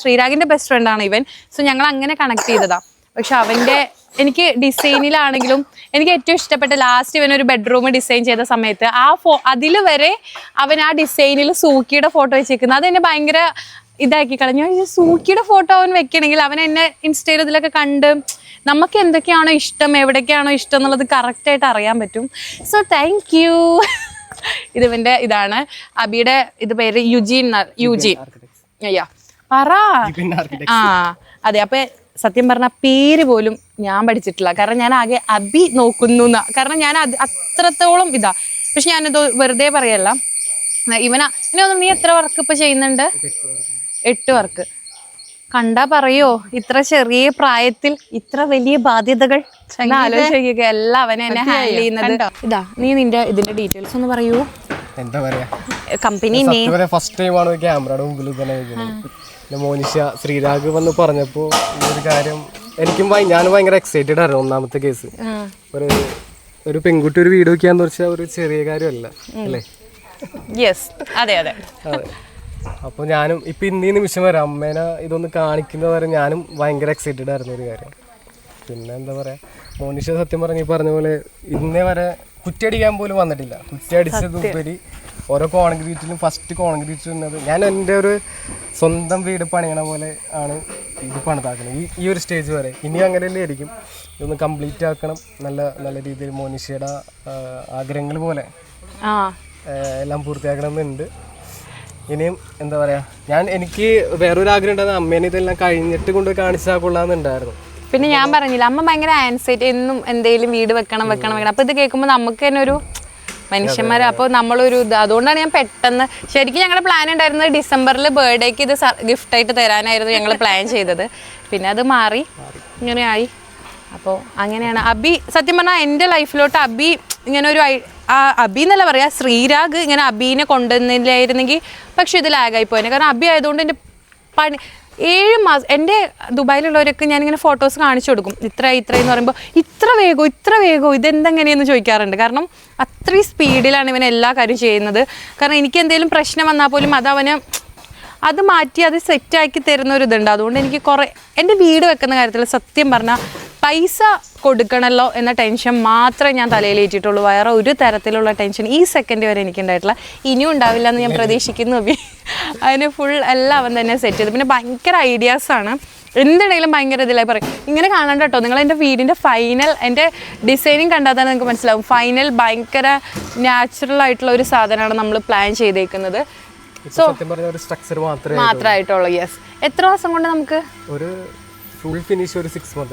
ശ്രീരാഗിൻ്റെ ബെസ്റ്റ് ഫ്രണ്ടാണ് ഇവൻ. സോ ഞങ്ങൾ അങ്ങനെ കണക്ട് ചെയ്തതാണ്. പക്ഷെ എനിക്ക് ഡിസൈനിലാണെങ്കിലും എനിക്ക് ഏറ്റവും ഇഷ്ടപ്പെട്ട ലാസ്റ്റ് ഇവനൊരു ബെഡ്റൂം ഡിസൈൻ ചെയ്ത സമയത്ത് അതിൽ വരെ അവൻ ആ ഡിസൈനിൽ സൂക്കിയുടെ ഫോട്ടോ വെച്ചേക്കുന്നത് അതെന്നെ ഭയങ്കര ഇതാക്കി കളഞ്ഞു. സൂക്കിയുടെ ഫോട്ടോ അവൻ വെക്കണമെങ്കിൽ അവൻ എന്നെ ഇൻസ്റ്റയിൽ ഇതിലൊക്കെ കണ്ട് നമുക്ക് എന്തൊക്കെയാണോ ഇഷ്ടം, എവിടേക്കാണോ ഇഷ്ടം എന്നുള്ളത് കറക്റ്റായിട്ട് അറിയാൻ പറ്റും. So thank U. ഇതിവൻ്റെ ഇതാണ് അബിയുടെ ഇത് പേര് യുജീൻ അയ്യാ പറ. ആ അതെ. അപ്പൊ സത്യം പറഞ്ഞ പേര് പോലും ഞാൻ പഠിച്ചിട്ടില്ല. കാരണം ഞാൻ ആകെ അബി നോക്കുന്നു. കാരണം ഞാൻ അത്രത്തോളം ഇതാ. പക്ഷെ ഞാനത് വെറുതെ പറയല്ല, ഇനി ഒന്ന് നീ എത്ര വർക്ക് ഇപ്പൊ ചെയ്യുന്നുണ്ട്? 8 വർക്ക്. കണ്ടാ പറയോ ഇത്ര ചെറിയ പ്രായത്തിൽ ഇത്ര വലിയ ബാധ്യതകൾ? ആലോചിക്കുക എല്ലാം അവനെ എന്നെ ഹാൻഡിൽ ചെയ്യുന്നത്. ഇതാ നീ ഇതിന്റെ ഡീറ്റെയിൽസ് ഒന്ന് പറയൂ. എന്താ പറയാ, കമ്പനി ഫസ്റ്റ് ടൈമാണ് ക്യാമറയുടെ മുമ്പിൽ തന്നെ നിൽക്കുന്നത്. മോനിഷ ശ്രീരാഗ് വന്ന് പറഞ്ഞപ്പോൾ ഈ ഒരു കാര്യം ഞാൻ ഭയങ്കര എക്സൈറ്റഡ് ആയിരുന്നു. ഒന്നാമത്തെ കേസ് ഒരു പെൺകുട്ടി ഒരു വീഡിയോ വെക്കാന്ന് വെച്ചാൽ ഒരു ചെറിയ കാര്യമല്ല അല്ലേ? യെസ്, അതെ അതെ. അപ്പോൾ ഞാനും ഇപ്പം ഇന്നീ നിമിഷം വരെ അമ്മേനെ ഇതൊന്ന് കാണിക്കുന്നത് വരെ ഞാനും ഭയങ്കര എക്സൈറ്റഡ് ആയിരുന്നു ഒരു കാര്യം. പിന്നെ എന്താ പറയുക, മോനിഷ സത്യം പറഞ്ഞ പോലെ ഇന്നേ വരെ കുറ്റിയടിക്കാൻ പോലും വന്നിട്ടില്ല. കുറ്റിയടിച്ചതുപരി ഓരോ കോൺക്രീറ്റിലും ഫസ്റ്റ് കോൺക്രീറ്റ് വന്നത് ഞാൻ എൻ്റെ ഒരു സ്വന്തം വീട് പണിയണ പോലെ ആണ് ഇത് പണിതാക്കുന്നത് ഈ ഒരു സ്റ്റേജ് വരെ. ഇനി അങ്ങനെയല്ലേ ആയിരിക്കും. ഇതൊന്ന് കംപ്ലീറ്റ് ആക്കണം, നല്ല നല്ല രീതിയിൽ മോനിഷയുടെ ആഗ്രഹങ്ങൾ പോലെ എല്ലാം പൂർത്തിയാക്കണമെന്നുണ്ട്. ഇനിയും എന്താ പറയുക, എനിക്ക് വേറൊരു ആഗ്രഹം ഉണ്ടായിരുന്നു, അമ്മേനെ ഇതെല്ലാം കഴിഞ്ഞിട്ട് കൊണ്ട് കാണിച്ചാൽ കൊള്ളാമെന്നുണ്ടായിരുന്നു. പിന്നെ ഞാൻ പറഞ്ഞില്ല, അമ്മ ഭയങ്കര ആൻസൈറ്റി, എന്നും എന്തെങ്കിലും വീട് വെക്കണം. അപ്പോൾ ഇത് കേൾക്കുമ്പോൾ നമുക്ക് തന്നെ ഒരു മനുഷ്യന്മാർ, അപ്പോൾ നമ്മളൊരു അതുകൊണ്ടാണ് ഞാൻ പെട്ടെന്ന്, ശരിക്കും ഞങ്ങളുടെ പ്ലാൻ ഉണ്ടായിരുന്നത് ഡിസംബറിൽ ബർത്ത്ഡേക്ക് ഇത് ഗിഫ്റ്റായിട്ട് തരാനായിരുന്നു ഞങ്ങൾ പ്ലാൻ ചെയ്തത്. പിന്നെ അത് മാറി ഇങ്ങനെയായി. അപ്പോൾ അങ്ങനെയാണ് അബി, സത്യം പറഞ്ഞാൽ എൻ്റെ ലൈഫിലോട്ട് അബി ഇങ്ങനെ ഒരു അബി എന്നല്ല പറയാ, ശ്രീരാഗ് ഇങ്ങനെ അബീനെ കൊണ്ടുവന്നില്ലായിരുന്നെങ്കിൽ പക്ഷെ ഇത് ലാഗായി പോയേനെ. കാരണം അബി ആയതുകൊണ്ട് എൻ്റെ 7 മാസം എൻ്റെ ദുബായിലുള്ളവരൊക്കെ ഞാനിങ്ങനെ ഫോട്ടോസ് കാണിച്ചു കൊടുക്കും. ഇത്ര എന്ന് പറയുമ്പോൾ ഇത്ര വേഗോ ഇതെന്തെങ്ങനെയെന്ന് ചോദിക്കാറുണ്ട്. കാരണം അത്രയും സ്പീഡിലാണ് ഇവൻ എല്ലാ കാര്യം ചെയ്യുന്നത്. കാരണം എനിക്ക് എന്തെങ്കിലും പ്രശ്നം വന്നാൽ പോലും അത് മാറ്റി അത് സെറ്റാക്കി തരുന്ന ഒരു ഇതുണ്ട്. അതുകൊണ്ട് എനിക്ക് എൻ്റെ വീട് വെക്കുന്ന കാര്യത്തിൽ സത്യം പറഞ്ഞാൽ പൈസ കൊടുക്കണമല്ലോ എന്ന ടെൻഷൻ മാത്രമേ ഞാൻ തലയിലേറ്റിട്ടുള്ളൂ. വേറെ ഒരു തരത്തിലുള്ള ടെൻഷൻ ഈ സെക്കൻഡ് വരെ എനിക്കുണ്ടായിട്ടില്ല, ഇനിയും ഉണ്ടാവില്ല എന്ന് ഞാൻ പ്രതീക്ഷിക്കുന്നു. അതിന് ഫുൾ എല്ലാം അവൻ തന്നെ സെറ്റ് ചെയ്തു. പിന്നെ ഭയങ്കര ഐഡിയാസാണ്, എന്തുണ്ടെങ്കിലും ഭയങ്കര ഇതിലായി പറയും. ഇങ്ങനെ കാണണ്ട കേട്ടോ നിങ്ങൾ, എൻ്റെ വീടിൻ്റെ ഫൈനൽ എൻ്റെ ഡിസൈനിങ് കണ്ടാൽ തന്നെ നിങ്ങൾക്ക് മനസ്സിലാവും. ഫൈനൽ ഭയങ്കര നാച്ചുറൽ ആയിട്ടുള്ള ഒരു സാധനമാണ് നമ്മൾ പ്ലാൻ ചെയ്തേക്കുന്നത്. സോ മാത്രമായിട്ടുള്ളൂ. യെസ്. എത്ര മാസം കൊണ്ട് നമുക്ക് ഫുൾ ഫിനിഷ് ഒരു 6 months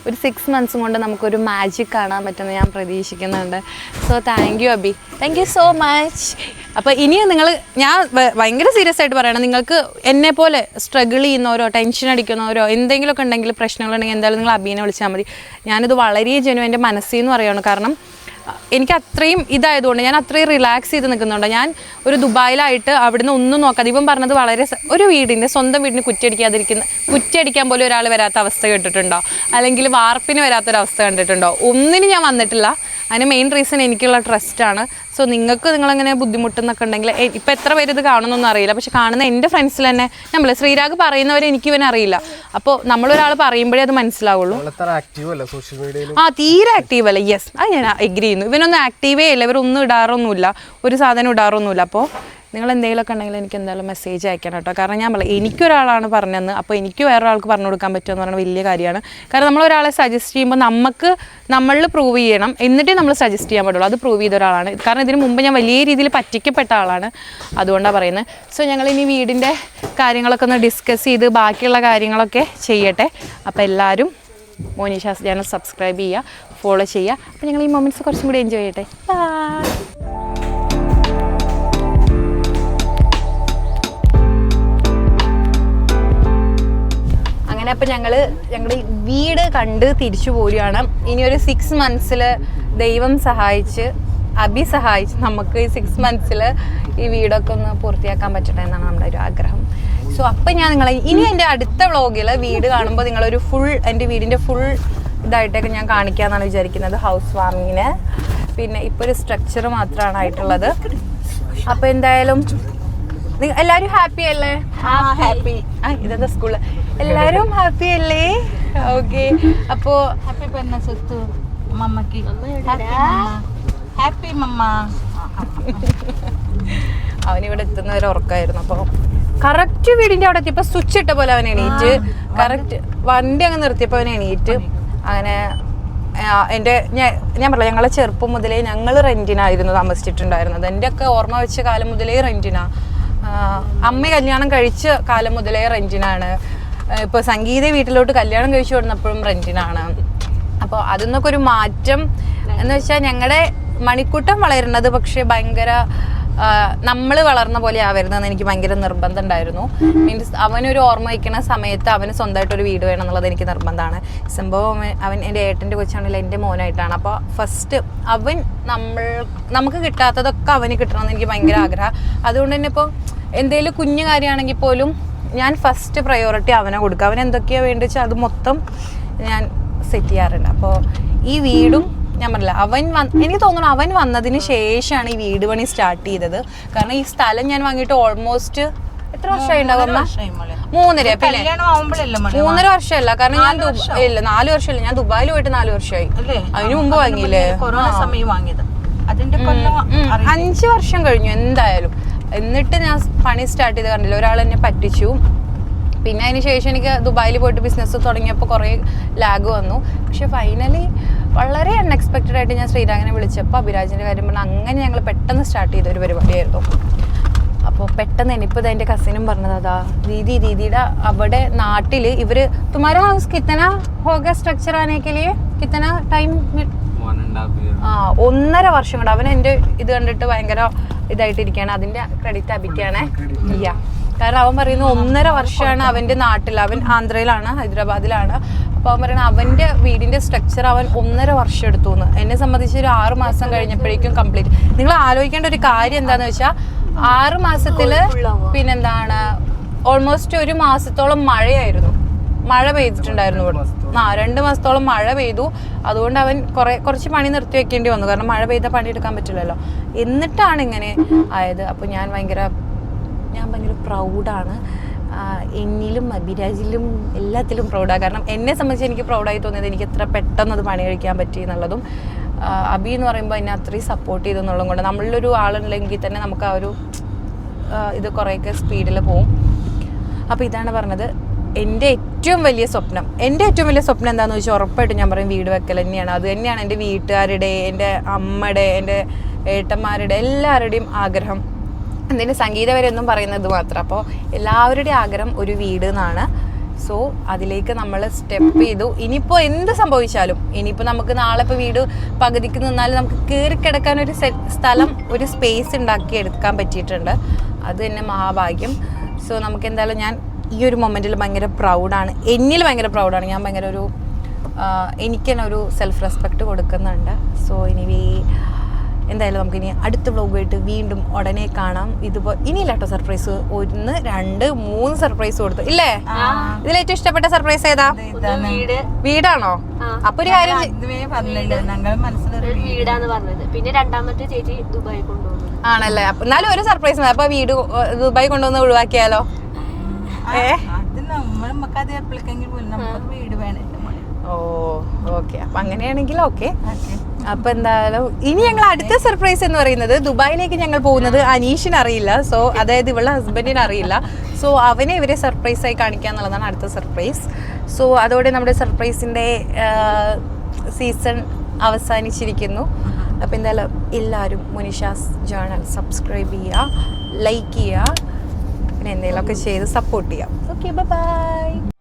ഒരു 6 months കൊണ്ട് നമുക്കൊരു മാജിക് കാണാൻ പറ്റുമെന്ന് ഞാൻ പ്രതീക്ഷിക്കുന്നുണ്ട്. So thank you Abi, thank you so much. അപ്പോൾ ഇനിയും ഞാൻ ഭയങ്കര സീരിയസ് ആയിട്ട് പറയണം, നിങ്ങൾക്ക് എന്നെ പോലെ സ്ട്രഗിൾ ചെയ്യുന്നവരോ ടെൻഷൻ അടിക്കുന്നവരോ എന്തെങ്കിലുമൊക്കെ ഉണ്ടെങ്കിൽ പ്രശ്നങ്ങളുണ്ടെങ്കിൽ എന്തായാലും നിങ്ങൾ അബീനെ വിളിച്ചാൽ മതി. ഞാനിത് വളരെ ജെന്യുവൻ എൻ്റെ മനസ്സിൽ നിന്ന് പറയുകയാണ്. കാരണം എനിക്ക് അത്രയും ഇതായതുകൊണ്ട് ഞാൻ അത്രയും റിലാക്സ് ചെയ്ത് നിൽക്കുന്നുണ്ട്. ഞാൻ ഒരു ദുബായിലായിട്ട് അവിടുന്ന് ഒന്നും നോക്കാതെ, ഇവൻ പറഞ്ഞത് വളരെ ഒരു വീടിൻ്റെ സ്വന്തം വീടിന് കുറ്റിയടിക്കാൻ പോലും ഒരാൾ വരാത്ത അവസ്ഥ കേട്ടിട്ടുണ്ടോ? അല്ലെങ്കിൽ വാർപ്പിന് വരാത്തൊരവസ്ഥ കണ്ടിട്ടുണ്ടോ? ഒന്നിനും ഞാൻ വന്നിട്ടില്ല. അതിന് മെയിൻ റീസൺ എനിക്കുള്ള ട്രസ്റ്റാണ്. സോ നിങ്ങളങ്ങനെ ബുദ്ധിമുട്ടെന്നൊക്കെ ഉണ്ടെങ്കിൽ, ഇപ്പം എത്ര പേര് ഇത് കാണുന്നൊന്നും അറിയില്ല, പക്ഷെ കാണുന്ന എൻ്റെ ഫ്രണ്ട്സിൽ തന്നെ ശ്രീരാഗ് പറയുന്നവരെ എനിക്കിവനെ അറിയില്ല. അപ്പോൾ നമ്മളൊരാൾ പറയുമ്പോഴേ അത് മനസ്സിലാവുള്ളൂ. തീരെ ആക്റ്റീവ് അല്ല. യെസ്, അത് ഞാൻ എഗ്രി ചെയ്യുന്നു. ഇവനൊന്നും ആക്റ്റീവേ ഇല്ല, ഇവരൊന്നും ഇടാറൊന്നുമില്ല, ഒരു സാധനം ഇടാറൊന്നുമില്ല. അപ്പോൾ നിങ്ങൾ എന്തെങ്കിലുമൊക്കെ ഉണ്ടെങ്കിൽ എനിക്ക് എന്തായാലും മെസ്സേജ് അയക്കണം കേട്ടോ. കാരണം ഞാൻ പറയാം, എനിക്കൊരാളാണ് പറഞ്ഞതെന്ന്, അപ്പോൾ എനിക്ക് വേറെ ആൾക്ക് പറഞ്ഞു കൊടുക്കാൻ പറ്റുമെന്ന് പറയുന്നത് വലിയ കാര്യമാണ്. കാരണം നമ്മളൊരാളെ സജസ്റ്റ് ചെയ്യുമ്പോൾ നമ്മളിൽ പ്രൂവ് ചെയ്യണം, എന്നിട്ടേ നമ്മൾ സജസ്റ്റ് ചെയ്യാൻ പറ്റുള്ളൂ. അത് പ്രൂവ് ചെയ്ത ഒരാളാണ്. കാരണം ഇതിന് മുമ്പ് ഞാൻ വലിയ രീതിയിൽ പറ്റിക്കപ്പെട്ട ആളാണ്, അതുകൊണ്ടാണ് പറയുന്നത്. സോ ഞങ്ങളിനി വീടിൻ്റെ കാര്യങ്ങളൊക്കെ ഒന്ന് ഡിസ്കസ് ചെയ്ത് ബാക്കിയുള്ള കാര്യങ്ങളൊക്കെ ചെയ്യട്ടെ. അപ്പോൾ എല്ലാവരും മോനിഷാസ് ചാനൽ സബ്സ്ക്രൈബ് ചെയ്യുക, ഫോളോ ചെയ്യുക. അപ്പോൾ ഞങ്ങൾ ഈ മൊമെൻറ്റ്സ് കുറച്ചും കൂടി എൻജോയ് ചെയ്യട്ടെ. ബൈ. അങ്ങനെ അപ്പോൾ ഞങ്ങളുടെ വീട് കണ്ട് തിരിച്ചു പോരുകയാണ്. ഇനി ഒരു 6 months ദൈവം സഹായിച്ച് അബി സഹായിച്ച് നമുക്ക് ഈ 6 months ഈ വീടൊക്കെ ഒന്ന് പൂർത്തിയാക്കാൻ പറ്റട്ടെ എന്നാണ് നമ്മുടെ ഒരു ആഗ്രഹം. സോ അപ്പം ഞാൻ ഇനി എൻ്റെ അടുത്ത വ്ളോഗിൽ വീട് കാണുമ്പോൾ നിങ്ങളൊരു എൻ്റെ വീടിൻ്റെ ഫുൾ ഇതായിട്ടൊക്കെ ഞാൻ കാണിക്കാമെന്നാണ് വിചാരിക്കുന്നത്. ഹൗസ് വാമിങ്ങിന് പിന്നെ ഇപ്പോൾ ഒരു സ്ട്രക്ചർ മാത്രമാണ് ആയിട്ടുള്ളത്. അപ്പോൾ എന്തായാലും എല്ലാവരും ഹാപ്പി അല്ലേ? ഹാപ്പി. ഇതെന്താ സ്കൂളിൽ എല്ലാവരും ഹാപ്പി അല്ലേ? ഓക്കെ. അപ്പോൾ ഹാപ്പി പെണ്ണ സ്വത്ത് മമ്മക്ക് ഹാപ്പി മമ്മ. അവനിവിടെ എത്തുന്നവരെ ഉറക്കമായിരുന്നു. അപ്പോൾ കറക്റ്റ് വീടിൻ്റെ അവിടെ എത്തിയപ്പോൾ സ്വിച്ച് ഇട്ട പോലെ അവൻ എണീറ്റ്, കറക്റ്റ് വണ്ടി അങ്ങ് നിർത്തിയപ്പോൾ അവൻ എണീറ്റ്. അങ്ങനെ ഞാൻ പറയാം, ഞങ്ങളെ ചെറുപ്പം മുതലേ ഞങ്ങൾ റെൻറ്റിനായിരുന്നു താമസിച്ചിട്ടുണ്ടായിരുന്നത്. എൻ്റെയൊക്കെ ഓർമ്മ വെച്ച കാലം മുതലേ റെൻറ്റിനാണ്. അമ്മ കല്യാണം കഴിച്ച കാലം മുതലേ റെൻറ്റിനാണ്. ഇപ്പോൾ സംഗീത വീട്ടിലോട്ട് കല്യാണം കഴിച്ചു കൊടുന്നപ്പോഴും റെൻറ്റിനാണ്. അപ്പോൾ അതിൽ നിന്നൊക്കെ ഒരു മാറ്റം എന്ന് വെച്ചാൽ ഞങ്ങളുടെ മണിക്കൂട്ടം വളരുന്നത് പക്ഷേ ഭയങ്കര നമ്മൾ വളർന്ന പോലെ ആവരുതെന്ന് എനിക്ക് ഭയങ്കര നിർബന്ധം ഉണ്ടായിരുന്നു. മീൻസ് അവനൊരു ഓർമ്മ വയ്ക്കുന്ന സമയത്ത് അവന് സ്വന്തമായിട്ടൊരു വീട് വേണം എന്നുള്ളത് എനിക്ക് നിർബന്ധമാണ്. സംഭവം അവൻ എൻ്റെ ഏട്ടൻ്റെ കൊച്ചാണെങ്കിൽ എൻ്റെ മോനായിട്ടാണ്. അപ്പോൾ ഫസ്റ്റ് അവൻ നമുക്ക് കിട്ടാത്തതൊക്കെ അവന് കിട്ടണമെന്ന് എനിക്ക് ഭയങ്കര ആഗ്രഹം. അതുകൊണ്ട് തന്നെ ഇപ്പോൾ എന്തെങ്കിലും കുഞ്ഞു കാര്യമാണെങ്കിൽ പോലും ഞാൻ ഫസ്റ്റ് പ്രയോറിറ്റി അവനെ കൊടുക്കുക. അവൻ എന്തൊക്കെയാണ് വേണ്ടത് വെച്ചാൽ അത് മൊത്തം ഞാൻ സെറ്റ് ചെയ്യാറുണ്ട്. അപ്പോൾ ഈ വീടും ഞാൻ പറഞ്ഞില്ല, എനിക്ക് തോന്നുന്നു അവൻ വന്നതിന് ശേഷമാണ് ഈ വീട് പണി സ്റ്റാർട്ട് ചെയ്തത്. കാരണം ഈ സ്ഥലം ഞാൻ വാങ്ങിയിട്ട് ഓൾമോസ്റ്റ് എത്ര വർഷമായി ഉണ്ടാവും? 3.5. പിന്നെ 3.5 വർഷമല്ല, കാരണം ഞാൻ 4 വർഷമല്ല, ഞാൻ ദുബായിൽ പോയിട്ട് 4 വർഷമായി. അതിന് മുമ്പ് വാങ്ങിയില്ലേ? 5 വർഷം കഴിഞ്ഞു എന്തായാലും. എന്നിട്ട് ഞാൻ പണി സ്റ്റാർട്ട് ചെയ്ത് കണ്ടില്ല, ഒരാൾ എന്നെ പറ്റിച്ചു. പിന്നെ അതിന് ശേഷം എനിക്ക് ദുബായിൽ പോയിട്ട് ബിസിനസ് തുടങ്ങിയപ്പോൾ കുറേ ലാഗ് വന്നു. പക്ഷെ ഫൈനലി വളരെ അൺഎക്സ്പെക്റ്റഡ് ആയിട്ട് ഞാൻ ശ്രീരാഗിനെ വിളിച്ചപ്പോൾ അഭിരാജിൻ്റെ കാര്യം പറഞ്ഞാൽ അങ്ങനെ ഞങ്ങൾ പെട്ടെന്ന് സ്റ്റാർട്ട് ചെയ്ത ഒരു പരിപാടിയായിരുന്നു. അപ്പോൾ പെട്ടെന്ന് എനിക്കിപ്പോൾ എൻ്റെ കസിനും പറഞ്ഞത് അതാ ദീദിയുടെ അവിടെ നാട്ടിൽ ഇവർ തുമാര ഹൗസ് കിത്തന ഹോഗ സ്ട്രക്ചർ ആനെ കെ ലിയെ കിത്തന ടൈം 1.5 വർഷം കൊണ്ട്. അവൻ എൻ്റെ ഇത് കണ്ടിട്ട് ഭയങ്കര ഇതായിട്ടിരിക്കുകയാണ്. അതിൻ്റെ ക്രെഡിറ്റ് അഭിക്കാണ്. ഇല്ല, കാരണം അവൻ പറയുന്നത് 1.5 വർഷമാണ് അവൻ്റെ നാട്ടിൽ. അവൻ ആന്ധ്രയിലാണ്, ഹൈദരാബാദിലാണ്. അപ്പോൾ അവൻ പറയുന്നത് അവൻ്റെ വീടിൻ്റെ സ്ട്രക്ചർ അവൻ 1.5 വർഷം എടുത്തു എന്ന്. എന്നെ സംബന്ധിച്ച് ഒരു 6 മാസം കഴിഞ്ഞപ്പോഴേക്കും കംപ്ലീറ്റ്. നിങ്ങൾ ആലോചിക്കേണ്ട ഒരു കാര്യം എന്താണെന്ന് വെച്ചാൽ 6 മാസത്തിൽ പിന്നെന്താണ് ഓൾമോസ്റ്റ് 1 മാസത്തോളം മഴ പെയ്തിട്ടുണ്ടായിരുന്നു ഇവിടെ. 2 മാസത്തോളം മഴ പെയ്തു. അതുകൊണ്ട് അവൻ കുറച്ച് പണി നിർത്തി വെക്കേണ്ടി വന്നു, കാരണം മഴ പെയ്ത പണി എടുക്കാൻ പറ്റില്ലല്ലോ. എന്നിട്ടാണ് ഇങ്ങനെ ആയത്. അപ്പോൾ ഞാൻ ഭയങ്കര പ്രൗഡാണ്. എന്നിലും അഭിരാജിലും എല്ലാത്തിലും പ്രൗഡാണ്. കാരണം എന്നെ സംബന്ധിച്ച് എനിക്ക് പ്രൗഡായി തോന്നിയത് എനിക്ക് എത്ര പെട്ടെന്ന് അത് പണി കഴിക്കാൻ പറ്റി എന്നുള്ളതും. അബി എന്ന് പറയുമ്പോൾ എന്നെ അത്രയും സപ്പോർട്ട് ചെയ്തെന്നുള്ളതും കൊണ്ട് നമ്മളിലൊരു ആളുണ്ടെങ്കിൽ തന്നെ നമുക്ക് ആ ഒരു ഇത് കുറേയൊക്കെ സ്പീഡിൽ പോവും. അപ്പോൾ ഇതാണ് പറഞ്ഞത്, എൻ്റെ ഏറ്റവും വലിയ സ്വപ്നം എന്താണെന്ന് വെച്ചാൽ ഉറപ്പായിട്ടും ഞാൻ പറയും വീട് വെക്കൽ തന്നെയാണ്. അത് തന്നെയാണ് എൻ്റെ വീട്ടുകാരുടെ, എൻ്റെ അമ്മയുടെ, എൻ്റെ ഏട്ടന്മാരുടെ എല്ലാവരുടെയും ആഗ്രഹം. എന്തിന് സംഗീതവരെ ഒന്നും പറയുന്നത് മാത്രം. അപ്പോൾ എല്ലാവരുടെയും ആഗ്രഹം ഒരു വീട് എന്നാണ്. സോ അതിലേക്ക് നമ്മൾ സ്റ്റെപ്പ് ചെയ്തു. ഇനിയിപ്പോൾ എന്ത് സംഭവിച്ചാലും, ഇനിയിപ്പോൾ നമുക്ക് നാളെ ഇപ്പോൾ വീട് പകുതിക്ക് നിന്നാലും നമുക്ക് കയറി കിടക്കാൻ ഒരു സ്ഥലം, ഒരു സ്പേസ് ഉണ്ടാക്കി എടുക്കാൻ പറ്റിയിട്ടുണ്ട്. അത് തന്നെ മഹാഭാഗ്യം. സോ നമുക്ക് എന്തായാലും ഞാൻ ഈ ഒരു മൊമെൻറ്റിൽ ഭയങ്കര പ്രൗഡാണ്. ഞാൻ ഭയങ്കര എനിക്ക് തന്നെ ഒരു സെൽഫ് റെസ്പെക്റ്റ് കൊടുക്കുന്നുണ്ട്. സോ എന്തായാലും നമുക്കിനി അടുത്ത വ്ലോഗായിട്ട് വീണ്ടും ഉടനെ കാണാം. ഇനിയില്ല കേട്ടോ സർപ്രൈസ്, 1, 2, 3 സർപ്രൈസ് കൊടുത്തു ഇല്ലേ? ഇതിൽ ഏറ്റവും ഇഷ്ടപ്പെട്ട സർപ്രൈസ് ഏതാ? വീടാണോ? അപ്പൊ ഒരു കാര്യം വീടാന്ന് പറഞ്ഞത്. പിന്നെ രണ്ടാമത്തെ ചേച്ചി ദുബായി കൊണ്ടുപോകുന്നു ആണല്ലേ? എന്നാലും ഒരു സർപ്രൈസ്. അപ്പൊ വീട് ദുബായ് കൊണ്ടുവന്ന് ഒഴിവാക്കിയാലോ? ഓക്കെ, അപ്പൊ അങ്ങനെയാണെങ്കിൽ ഓക്കെ. അപ്പൊ എന്തായാലും ഇനി ഞങ്ങൾ അടുത്ത സർപ്രൈസ് എന്ന് പറയുന്നത്, ദുബായിലേക്ക് ഞങ്ങൾ പോകുന്നത് അനീഷിന് അറിയില്ല. സോ അതായത് ഇവളുടെ ഹസ്ബൻഡിന് അറിയില്ല. സോ അവനെ ഇവരെ സർപ്രൈസായി കാണിക്കുക എന്നുള്ളതാണ് അടുത്ത സർപ്രൈസ്. സോ അതോടെ നമ്മുടെ സർപ്രൈസിൻ്റെ സീസൺ അവസാനിച്ചിരിക്കുന്നു. അപ്പോൾ എന്തായാലും എല്ലാവരും മുനിഷാസ് ജേണൽ സബ്സ്ക്രൈബ് ചെയ്യുക, ലൈക്ക് ചെയ്യുക, പിന്നെ എന്തെങ്കിലുമൊക്കെ ചെയ്ത് സപ്പോർട്ട് ചെയ്യാം. Okay, by.